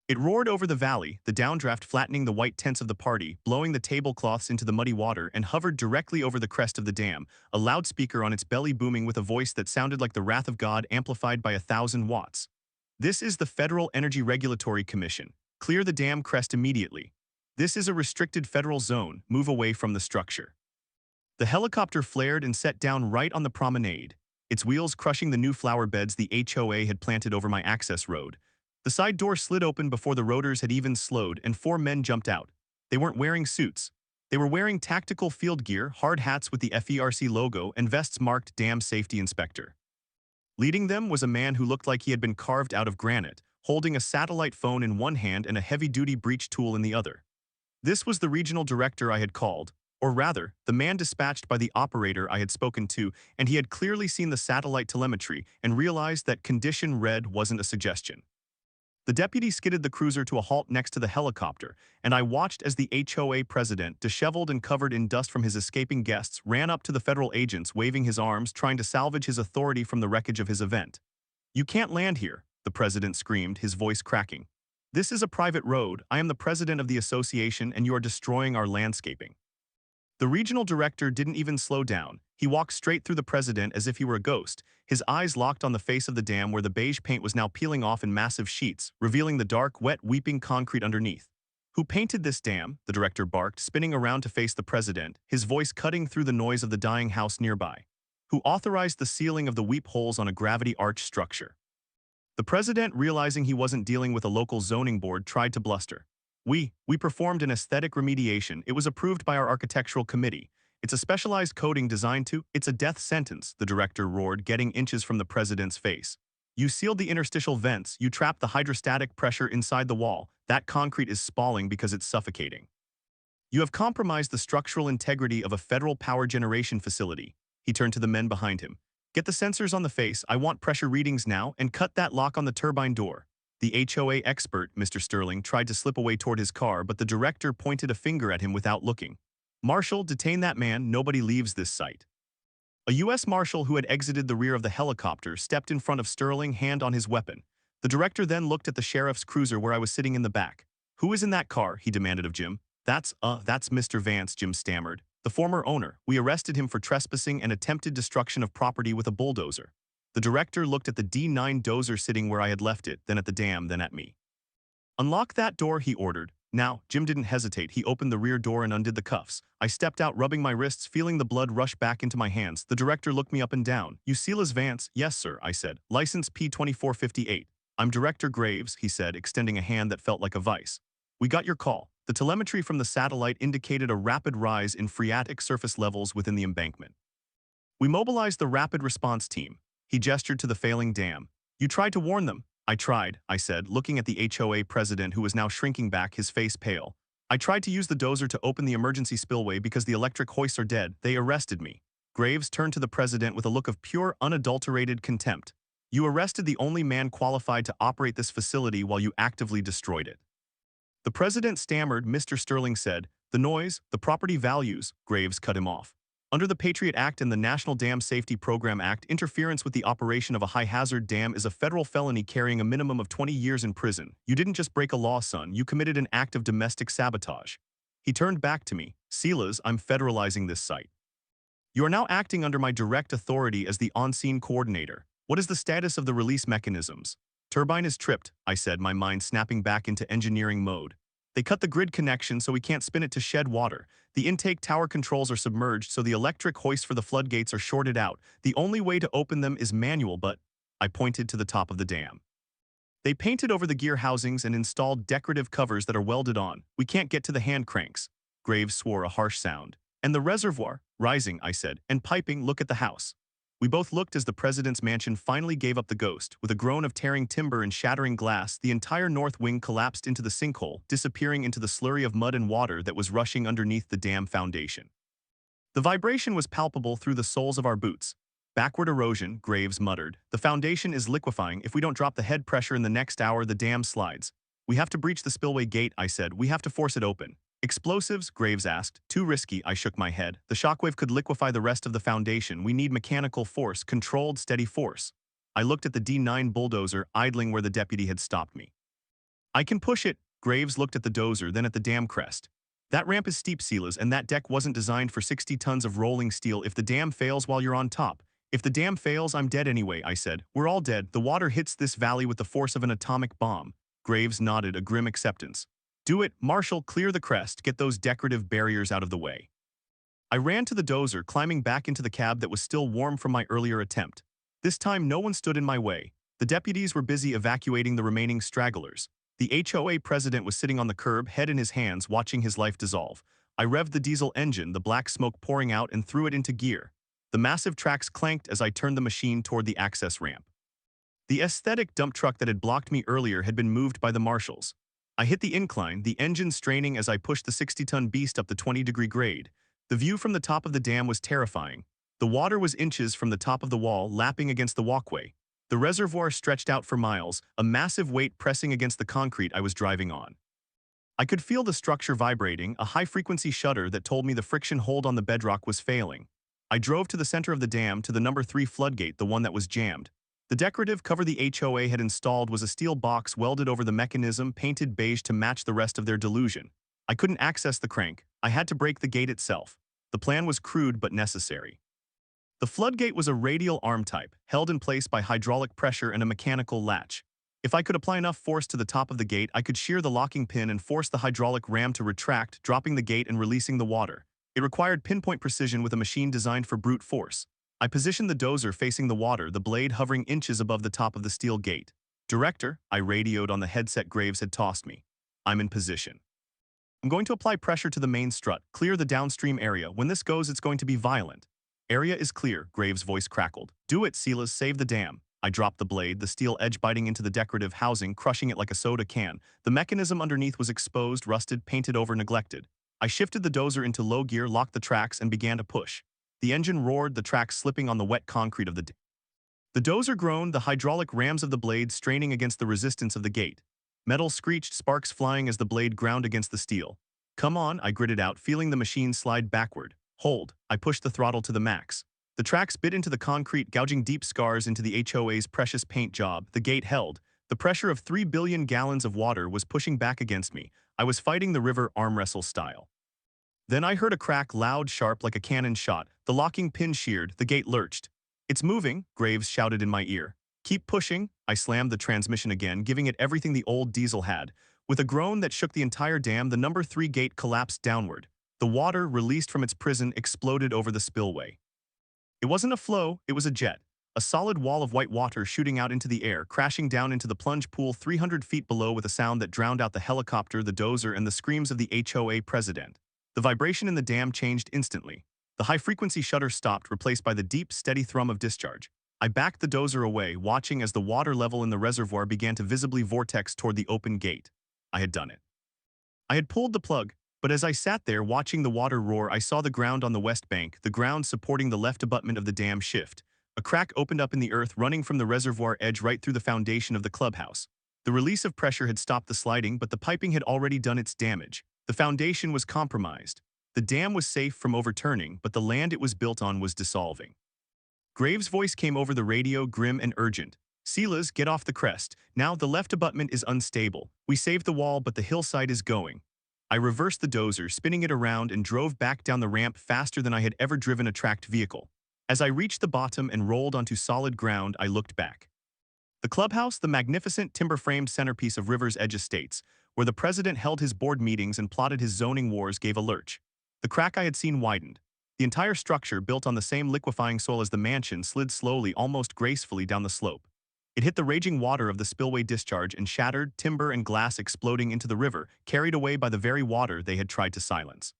It roared over the valley, the downdraft flattening the white tents of the party, blowing the tablecloths into the muddy water, and hovered directly over the crest of the dam, a loudspeaker on its belly booming with a voice that sounded like the wrath of God amplified by 1,000 watts. This is the Federal Energy Regulatory Commission. Clear the dam crest immediately. This is a restricted federal zone. Move away from the structure. The helicopter flared and set down right on the promenade, its wheels crushing the new flower beds the HOA had planted over my access road. The side door slid open before the rotors had even slowed and 4 men jumped out. They weren't wearing suits. They were wearing tactical field gear, hard hats with the FERC logo, and vests marked Dam Safety Inspector. Leading them was a man who looked like he had been carved out of granite, holding a satellite phone in one hand and a heavy-duty breach tool in the other. This was the regional director I had called, or rather, the man dispatched by the operator I had spoken to, and he had clearly seen the satellite telemetry and realized that condition red wasn't a suggestion. The deputy skidded the cruiser to a halt next to the helicopter, and I watched as the HOA president, disheveled and covered in dust from his escaping guests, ran up to the federal agents, waving his arms, trying to salvage his authority from the wreckage of his event. "You can't land here," the president screamed, his voice cracking. "This is a private road. I am the president of the association, and you are destroying our landscaping." The regional director didn't even slow down. He walked straight through the president as if he were a ghost, his eyes locked on the face of the dam where the beige paint was now peeling off in massive sheets, revealing the dark, wet, weeping concrete underneath. "Who painted this dam?" the director barked, spinning around to face the president, his voice cutting through the noise of the dying house nearby. "Who authorized the sealing of the weep holes on a gravity arch structure?" The president, realizing he wasn't dealing with a local zoning board, tried to bluster. We performed an aesthetic remediation. It was approved by our architectural committee. It's a specialized coating designed to— It's a death sentence," the director roared, getting inches from the president's face. "You sealed the interstitial vents, you trapped the hydrostatic pressure inside the wall. That concrete is spalling because it's suffocating. You have compromised the structural integrity of a federal power generation facility." He turned to the men behind him. "Get the sensors on the face, I want pressure readings now, and cut that lock on the turbine door." The HOA expert, Mr. Sterling, tried to slip away toward his car, but the director pointed a finger at him without looking. "Marshal, detain that man. Nobody leaves this site." A U.S. Marshal who had exited the rear of the helicopter stepped in front of Sterling, hand on his weapon. The director then looked at the sheriff's cruiser where I was sitting in the back. "Who is in that car?" he demanded of Jim. That's Mr. Vance," Jim stammered. "The former owner. We arrested him for trespassing and attempted destruction of property with a bulldozer." The director looked at the D9 dozer sitting where I had left it, then at the dam, then at me. "Unlock that door," he ordered. Now, Jim didn't hesitate. He opened the rear door and undid the cuffs. I stepped out, rubbing my wrists, feeling the blood rush back into my hands. The director looked me up and down. "You Silas Vance?" "Yes, sir," I said. "License P2458. "I'm Director Graves," he said, extending a hand that felt like a vice. "We got your call. The telemetry from the satellite indicated a rapid rise in phreatic surface levels within the embankment. We mobilized the rapid response team." He gestured to the failing dam. "You tried to warn them." "I tried," I said, looking at the HOA president who was now shrinking back, his face pale. "I tried to use the dozer to open the emergency spillway because the electric hoists are dead. They arrested me." Graves turned to the president with a look of pure, unadulterated contempt. "You arrested the only man qualified to operate this facility while you actively destroyed it." The president stammered. Mr. Sterling said, The noise, the property values, Graves cut him off. Under the Patriot Act and the National Dam Safety Program Act, interference with the operation of a high-hazard dam is a federal felony carrying a minimum of 20 years in prison. You didn't just break a law, son. You committed an act of domestic sabotage. He turned back to me. Silas, I'm federalizing this site. You are now acting under my direct authority as the on-scene coordinator. What is the status of the release mechanisms? Turbine is tripped, I said, my mind snapping back into engineering mode. They cut the grid connection so we can't spin it to shed water. The intake tower controls are submerged so the electric hoists for the floodgates are shorted out. The only way to open them is manual, but I pointed to the top of the dam. They painted over the gear housings and installed decorative covers that are welded on. We can't get to the hand cranks. Graves swore a harsh sound. And the reservoir? Rising, I said, and piping, look at the house. We both looked as the president's mansion finally gave up the ghost. With a groan of tearing timber and shattering glass, the entire north wing collapsed into the sinkhole, disappearing into the slurry of mud and water that was rushing underneath the dam foundation. The vibration was palpable through the soles of our boots. Backward erosion, Graves muttered. The foundation is liquefying. If we don't drop the head pressure in the next hour, the dam slides. We have to breach the spillway gate, I said. We have to force it open. Explosives? Graves asked. Too risky, I shook my head. The shockwave could liquefy the rest of the foundation. We need mechanical force, controlled, steady force. I looked at the D9 bulldozer, idling where the deputy had stopped me. I can push it. Graves looked at the dozer, then at the dam crest. That ramp is steep, Silas, and that deck wasn't designed for 60 tons of rolling steel. If the dam fails while you're on top. If the dam fails, I'm dead anyway, I said. We're all dead. The water hits this valley with the force of an atomic bomb. Graves nodded, a grim acceptance. Do it, Marshall, clear the crest, get those decorative barriers out of the way. I ran to the dozer, climbing back into the cab that was still warm from my earlier attempt. This time no one stood in my way. The deputies were busy evacuating the remaining stragglers. The HOA president was sitting on the curb, head in his hands, watching his life dissolve. I revved the diesel engine, the black smoke pouring out, and threw it into gear. The massive tracks clanked as I turned the machine toward the access ramp. The aesthetic dump truck that had blocked me earlier had been moved by the marshals. I hit the incline, the engine straining as I pushed the 60-ton beast up the 20-degree grade. The view from the top of the dam was terrifying. The water was inches from the top of the wall, lapping against the walkway. The reservoir stretched out for miles, a massive weight pressing against the concrete I was driving on. I could feel the structure vibrating, a high-frequency shudder that told me the friction hold on the bedrock was failing. I drove to the center of the dam, to the number 3 floodgate, the one that was jammed. The decorative cover the HOA had installed was a steel box welded over the mechanism, painted beige to match the rest of their delusion. I couldn't access the crank. I had to break the gate itself. The plan was crude but necessary. The floodgate was a radial arm type, held in place by hydraulic pressure and a mechanical latch. If I could apply enough force to the top of the gate, I could shear the locking pin and force the hydraulic ram to retract, dropping the gate and releasing the water. It required pinpoint precision with a machine designed for brute force. I positioned the dozer facing the water, the blade hovering inches above the top of the steel gate. Director, I radioed on the headset Graves had tossed me. I'm in position. I'm going to apply pressure to the main strut, clear the downstream area. When this goes, it's going to be violent. Area is clear, Graves' voice crackled. Do it, Silas, save the dam. I dropped the blade, the steel edge biting into the decorative housing, crushing it like a soda can. The mechanism underneath was exposed, rusted, painted over, neglected. I shifted the dozer into low gear, locked the tracks, and began to push. The engine roared, the tracks slipping on the wet concrete of the dam. The dozer groaned, the hydraulic rams of the blade straining against the resistance of the gate. Metal screeched, sparks flying as the blade ground against the steel. Come on, I gritted out, feeling the machine slide backward. Hold. I pushed the throttle to the max. The tracks bit into the concrete, gouging deep scars into the HOA's precious paint job. The gate held. The pressure of 3 billion gallons of water was pushing back against me. I was fighting the river arm wrestle style. Then I heard a crack, loud, sharp, like a cannon shot. The locking pin sheared, the gate lurched. It's moving, Graves shouted in my ear. Keep pushing. I slammed the transmission again, giving it everything the old diesel had. With a groan that shook the entire dam, the number 3 gate collapsed downward. The water, released from its prison, exploded over the spillway. It wasn't a flow, it was a jet. A solid wall of white water shooting out into the air, crashing down into the plunge pool 300 feet below with a sound that drowned out the helicopter, the dozer, and the screams of the HOA president. The vibration in the dam changed instantly. The high-frequency shudder stopped, replaced by the deep, steady thrum of discharge. I backed the dozer away, watching as the water level in the reservoir began to visibly vortex toward the open gate. I had done it. I had pulled the plug, but as I sat there watching the water roar, I saw the ground on the west bank, the ground supporting the left abutment of the dam, shift. A crack opened up in the earth, running from the reservoir edge right through the foundation of the clubhouse. The release of pressure had stopped the sliding, but the piping had already done its damage. The foundation was compromised. The dam was safe from overturning, but the land it was built on was dissolving. Graves' voice came over the radio, grim and urgent. Silas, get off the crest. Now the left abutment is unstable. We saved the wall, but the hillside is going. I reversed the dozer, spinning it around, and drove back down the ramp faster than I had ever driven a tracked vehicle. As I reached the bottom and rolled onto solid ground, I looked back. The clubhouse, the magnificent timber-framed centerpiece of River's Edge Estates, where the president held his board meetings and plotted his zoning wars, gave a lurch. The crack I had seen widened. The entire structure, built on the same liquefying soil as the mansion, slid slowly, almost gracefully down the slope. It hit the raging water of the spillway discharge and shattered, timber and glass exploding into the river, carried away by the very water they had tried to silence.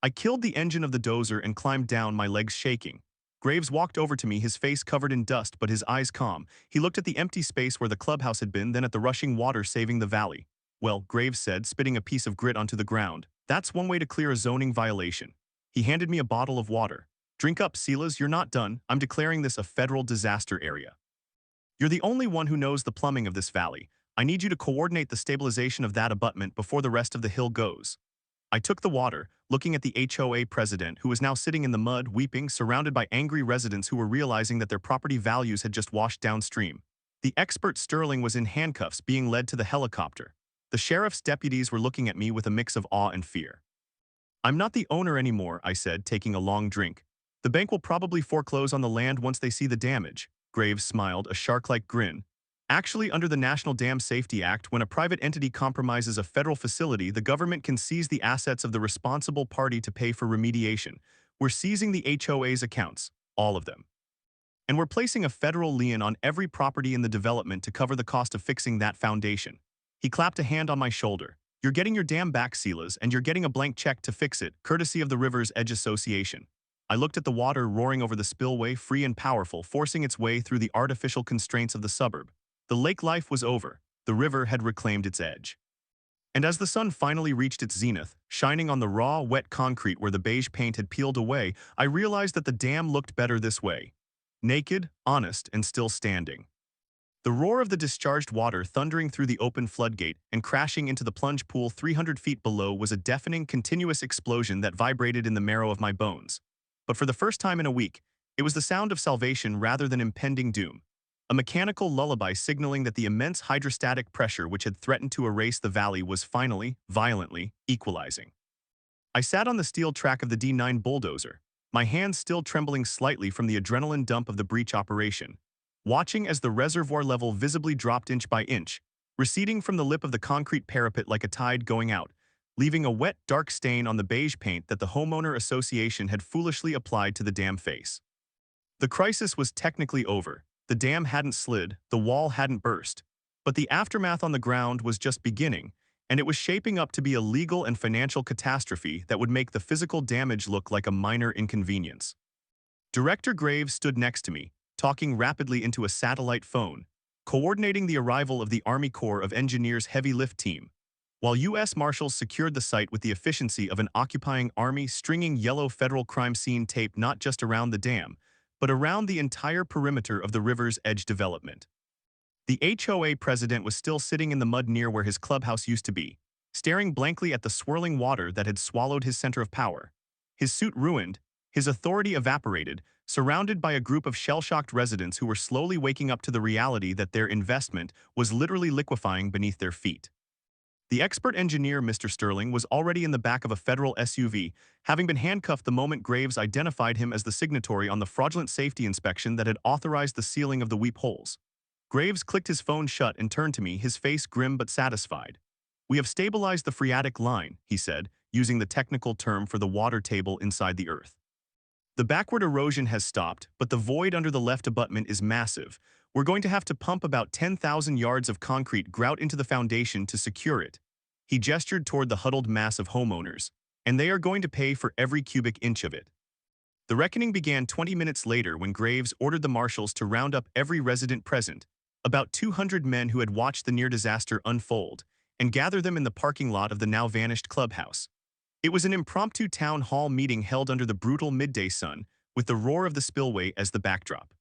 I killed the engine of the dozer and climbed down, my legs shaking. Graves walked over to me, his face covered in dust but his eyes calm. He looked at the empty space where the clubhouse had been, then at the rushing water saving the valley. Well, Graves said, spitting a piece of grit onto the ground, that's one way to clear a zoning violation. He handed me a bottle of water. Drink up, Silas, you're not done. I'm declaring this a federal disaster area. You're the only one who knows the plumbing of this valley. I need you to coordinate the stabilization of that abutment before the rest of the hill goes. I took the water, looking at the HOA president, who was now sitting in the mud, weeping, surrounded by angry residents who were realizing that their property values had just washed downstream. The expert Sterling was in handcuffs, being led to the helicopter. The sheriff's deputies were looking at me with a mix of awe and fear. I'm not the owner anymore, I said, taking a long drink. The bank will probably foreclose on the land once they see the damage. Graves smiled, a shark-like grin. Actually, under the National Dam Safety Act, when a private entity compromises a federal facility, the government can seize the assets of the responsible party to pay for remediation. We're seizing the HOA's accounts, all of them. And we're placing a federal lien on every property in the development to cover the cost of fixing that foundation. He clapped a hand on my shoulder. You're getting your dam back, Silas, and you're getting a blank check to fix it, courtesy of the River's Edge Association. I looked at the water roaring over the spillway, free and powerful, forcing its way through the artificial constraints of the suburb. The lake life was over. The river had reclaimed its edge. And as the sun finally reached its zenith, shining on the raw, wet concrete where the beige paint had peeled away, I realized that the dam looked better this way. Naked, honest, and still standing. The roar of the discharged water thundering through the open floodgate and crashing into the plunge pool 300 feet below was a deafening, continuous explosion that vibrated in the marrow of my bones. But for the first time in a week, it was the sound of salvation rather than impending doom. A mechanical lullaby signaling that the immense hydrostatic pressure which had threatened to erase the valley was finally, violently, equalizing. I sat on the steel track of the D9 bulldozer, my hands still trembling slightly from the adrenaline dump of the breach operation, watching as the reservoir level visibly dropped inch by inch, receding from the lip of the concrete parapet like a tide going out, leaving a wet, dark stain on the beige paint that the Homeowner Association had foolishly applied to the dam face. The crisis was technically over. The dam hadn't slid, the wall hadn't burst. But the aftermath on the ground was just beginning, and it was shaping up to be a legal and financial catastrophe that would make the physical damage look like a minor inconvenience. Director Graves stood next to me, talking rapidly into a satellite phone, coordinating the arrival of the Army Corps of Engineers heavy lift team, while U.S. Marshals secured the site with the efficiency of an occupying army, stringing yellow federal crime scene tape not just around the dam, but around the entire perimeter of the River's Edge development. The HOA president was still sitting in the mud near where his clubhouse used to be, staring blankly at the swirling water that had swallowed his center of power. His suit ruined, his authority evaporated, surrounded by a group of shell-shocked residents who were slowly waking up to the reality that their investment was literally liquefying beneath their feet. The expert engineer, Mr. Sterling, was already in the back of a federal SUV, having been handcuffed the moment Graves identified him as the signatory on the fraudulent safety inspection that had authorized the sealing of the weep holes. Graves clicked his phone shut and turned to me, his face grim but satisfied. "We have stabilized the phreatic line," he said, using the technical term for the water table inside the earth. "The backward erosion has stopped, but the void under the left abutment is massive. We're going to have to pump about 10,000 yards of concrete grout into the foundation to secure it." He gestured toward the huddled mass of homeowners, "and they are going to pay for every cubic inch of it." The reckoning began 20 minutes later when Graves ordered the marshals to round up every resident present, about 200 men who had watched the near-disaster unfold, and gather them in the parking lot of the now-vanished clubhouse. It was an impromptu town hall meeting held under the brutal midday sun, with the roar of the spillway as the backdrop.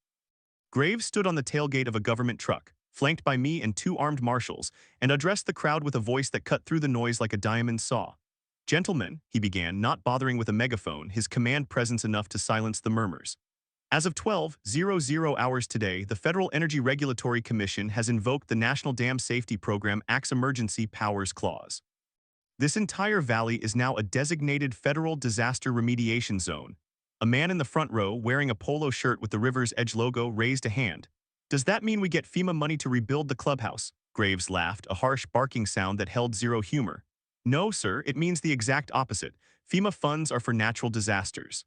Graves stood on the tailgate of a government truck, flanked by me and two armed marshals, and addressed the crowd with a voice that cut through the noise like a diamond saw. Gentlemen, he began, not bothering with a megaphone, his command presence enough to silence the murmurs. As of 12:00 hours today, the Federal Energy Regulatory Commission has invoked the National Dam Safety Program Act's Emergency Powers Clause. This entire valley is now a designated federal disaster remediation zone. A man in the front row, wearing a polo shirt with the River's Edge logo, raised a hand. Does that mean we get FEMA money to rebuild the clubhouse? Graves laughed, a harsh barking sound that held zero humor. No, sir, it means the exact opposite. FEMA funds are for natural disasters.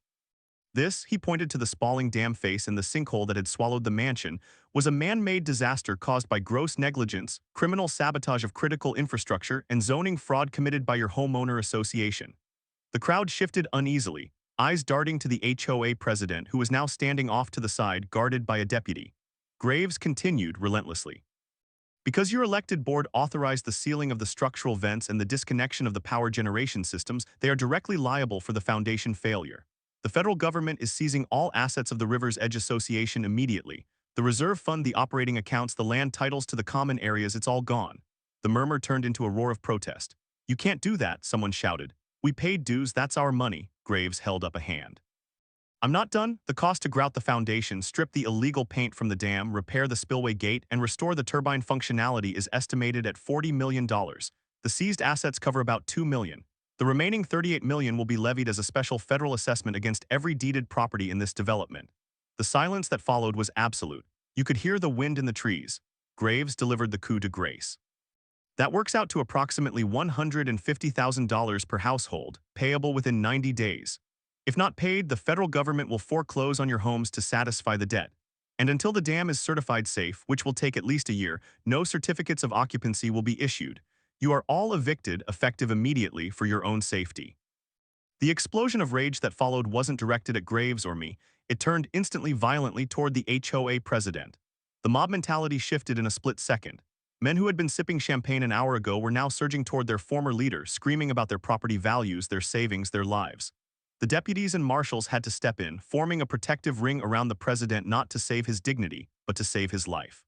This, he pointed to the spalling dam face and the sinkhole that had swallowed the mansion, was a man-made disaster caused by gross negligence, criminal sabotage of critical infrastructure, and zoning fraud committed by your homeowner association. The crowd shifted uneasily, eyes darting to the HOA president, who was now standing off to the side, guarded by a deputy. Graves continued relentlessly. Because your elected board authorized the sealing of the structural vents and the disconnection of the power generation systems, they are directly liable for the foundation failure. The federal government is seizing all assets of the River's Edge Association immediately. The reserve fund, the operating accounts, the land titles to the common areas, it's all gone. The murmur turned into a roar of protest. You can't do that, someone shouted. We paid dues, that's our money. Graves held up a hand. I'm not done. The cost to grout the foundation, strip the illegal paint from the dam, repair the spillway gate, and restore the turbine functionality is estimated at $40 million. The seized assets cover about $2 million. The remaining $38 million will be levied as a special federal assessment against every deeded property in this development. The silence that followed was absolute. You could hear the wind in the trees. Graves delivered the coup de grace. That works out to approximately $150,000 per household, payable within 90 days. If not paid, the federal government will foreclose on your homes to satisfy the debt. And until the dam is certified safe, which will take at least a year, no certificates of occupancy will be issued. You are all evicted, effective immediately, for your own safety. The explosion of rage that followed wasn't directed at Graves or me. It turned instantly violently toward the HOA president. The mob mentality shifted in a split second. Men who had been sipping champagne an hour ago were now surging toward their former leader, screaming about their property values, their savings, their lives. The deputies and marshals had to step in, forming a protective ring around the president, not to save his dignity, but to save his life.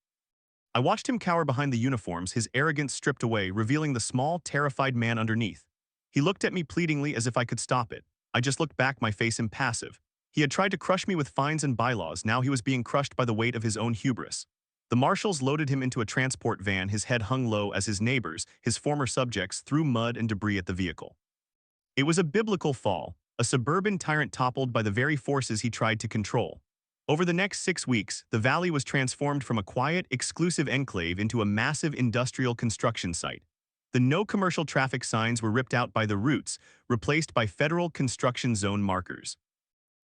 I watched him cower behind the uniforms, his arrogance stripped away, revealing the small, terrified man underneath. He looked at me pleadingly as if I could stop it. I just looked back, my face impassive. He had tried to crush me with fines and bylaws, now he was being crushed by the weight of his own hubris. The marshals loaded him into a transport van, his head hung low as his neighbors, his former subjects, threw mud and debris at the vehicle. It was a biblical fall, a suburban tyrant toppled by the very forces he tried to control. Over the next 6 weeks, the valley was transformed from a quiet, exclusive enclave into a massive industrial construction site. The no commercial traffic signs were ripped out by the roots, replaced by federal construction zone markers.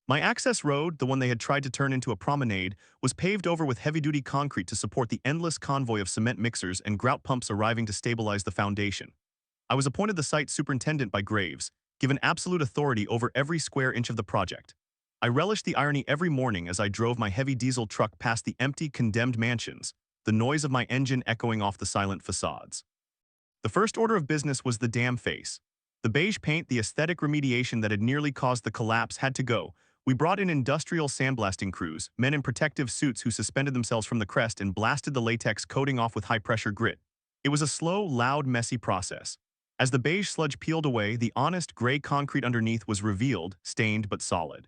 My access road, the one they had tried to turn into a promenade, was paved over with heavy-duty concrete to support the endless convoy of cement mixers and grout pumps arriving to stabilize the foundation. I was appointed the site superintendent by Graves, given absolute authority over every square inch of the project. I relished the irony every morning as I drove my heavy diesel truck past the empty, condemned mansions, the noise of my engine echoing off the silent facades. The first order of business was the dam face. The beige paint, the aesthetic remediation that had nearly caused the collapse, had to go. We brought in industrial sandblasting crews, men in protective suits who suspended themselves from the crest and blasted the latex coating off with high-pressure grit. It was a slow, loud, messy process. As the beige sludge peeled away, the honest gray concrete underneath was revealed, stained but solid.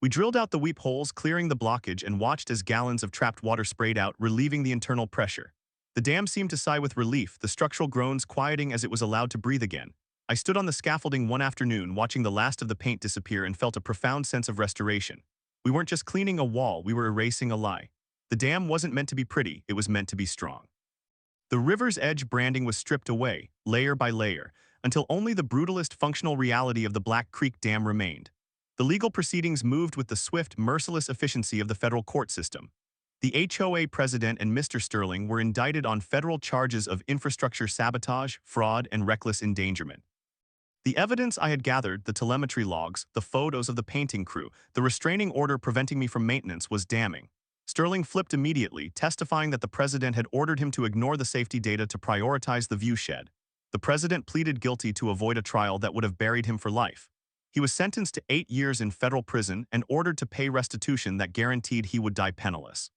We drilled out the weep holes, clearing the blockage, and watched as gallons of trapped water sprayed out, relieving the internal pressure. The dam seemed to sigh with relief, the structural groans quieting as it was allowed to breathe again. I stood on the scaffolding one afternoon, watching the last of the paint disappear, and felt a profound sense of restoration. We weren't just cleaning a wall, we were erasing a lie. The dam wasn't meant to be pretty, it was meant to be strong. The River's Edge branding was stripped away, layer by layer, until only the brutalist functional reality of the Black Creek Dam remained. The legal proceedings moved with the swift, merciless efficiency of the federal court system. The HOA president and Mr. Sterling were indicted on federal charges of infrastructure sabotage, fraud, and reckless endangerment. The evidence I had gathered, the telemetry logs, the photos of the painting crew, the restraining order preventing me from maintenance, was damning. Sterling flipped immediately, testifying that the president had ordered him to ignore the safety data to prioritize the viewshed. The president pleaded guilty to avoid a trial that would have buried him for life. He was sentenced to 8 years in federal prison and ordered to pay restitution that guaranteed he would die penniless.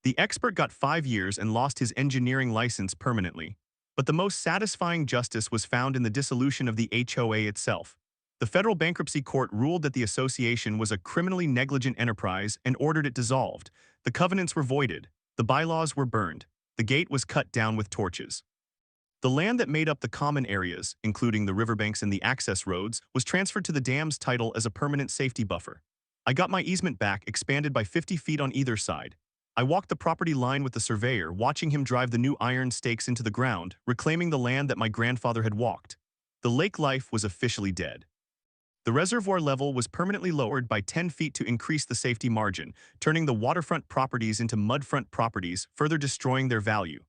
The expert got 5 years and lost his engineering license permanently. But the most satisfying justice was found in the dissolution of the HOA itself. The federal bankruptcy court ruled that the association was a criminally negligent enterprise and ordered it dissolved. The covenants were voided. The bylaws were burned. The gate was cut down with torches. The land that made up the common areas, including the riverbanks and the access roads, was transferred to the dam's title as a permanent safety buffer. I got my easement back, expanded by 50 feet on either side. I walked the property line with the surveyor, watching him drive the new iron stakes into the ground, reclaiming the land that my grandfather had walked. The lake life was officially dead. The reservoir level was permanently lowered by 10 feet to increase the safety margin, turning the waterfront properties into mudfront properties, further destroying their value.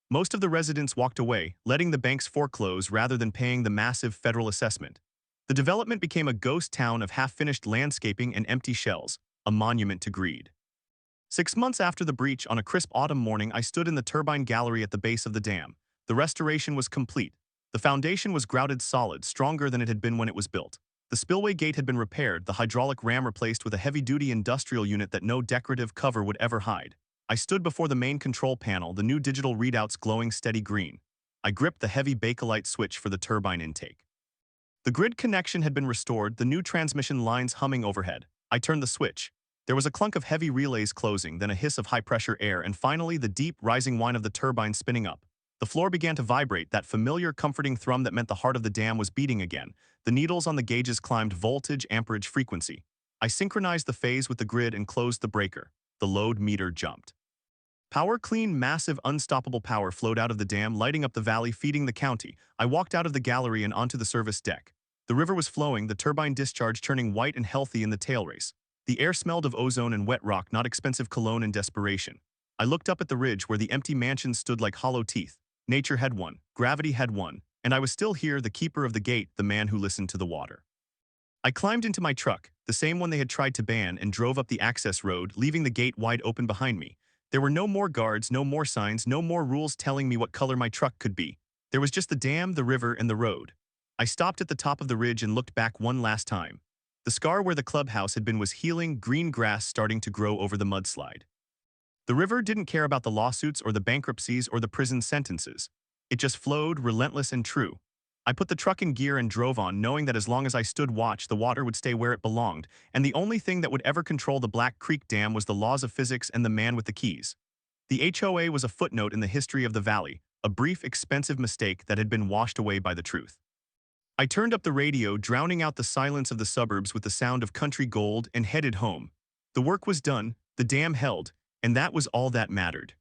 Most of the residents walked away, letting the banks foreclose rather than paying the massive federal assessment. The development became a ghost town of half-finished landscaping and empty shells, a monument to greed. 6 months after the breach, on a crisp autumn morning, I stood in the turbine gallery at the base of the dam. The restoration was complete. The foundation was grouted solid, stronger than it had been when it was built. The spillway gate had been repaired, the hydraulic ram replaced with a heavy-duty industrial unit that no decorative cover would ever hide. I stood before the main control panel, the new digital readouts glowing steady green. I gripped the heavy Bakelite switch for the turbine intake. The grid connection had been restored, the new transmission lines humming overhead. I turned the switch. There was a clunk of heavy relays closing, then a hiss of high-pressure air, and finally the deep, rising whine of the turbine spinning up. The floor began to vibrate, that familiar, comforting thrum that meant the heart of the dam was beating again. The needles on the gauges climbed voltage, amperage, frequency. I synchronized the phase with the grid and closed the breaker. The load meter jumped. Power, clean, massive, unstoppable power flowed out of the dam, lighting up the valley, feeding the county. I walked out of the gallery and onto the service deck. The river was flowing, the turbine discharge turning white and healthy in the tail race. The air smelled of ozone and wet rock, not expensive cologne and desperation. I looked up at the ridge where the empty mansions stood like hollow teeth. Nature had won, gravity had won, and I was still here, the keeper of the gate, the man who listened to the water. I climbed into my truck, the same one they had tried to ban, and drove up the access road, leaving the gate wide open behind me. There were no more guards, no more signs, no more rules telling me what color my truck could be. There was just the dam, the river, and the road. I stopped at the top of the ridge and looked back one last time. The scar where the clubhouse had been was healing, green grass starting to grow over the mudslide. The river didn't care about the lawsuits or the bankruptcies or the prison sentences. It just flowed, relentless and true. I put the truck in gear and drove on, knowing that as long as I stood watch, the water would stay where it belonged, and the only thing that would ever control the Black Creek Dam was the laws of physics and the man with the keys. The HOA was a footnote in the history of the valley, a brief, expensive mistake that had been washed away by the truth. I turned up the radio, drowning out the silence of the suburbs with the sound of country gold, and headed home. The work was done, the dam held, and that was all that mattered.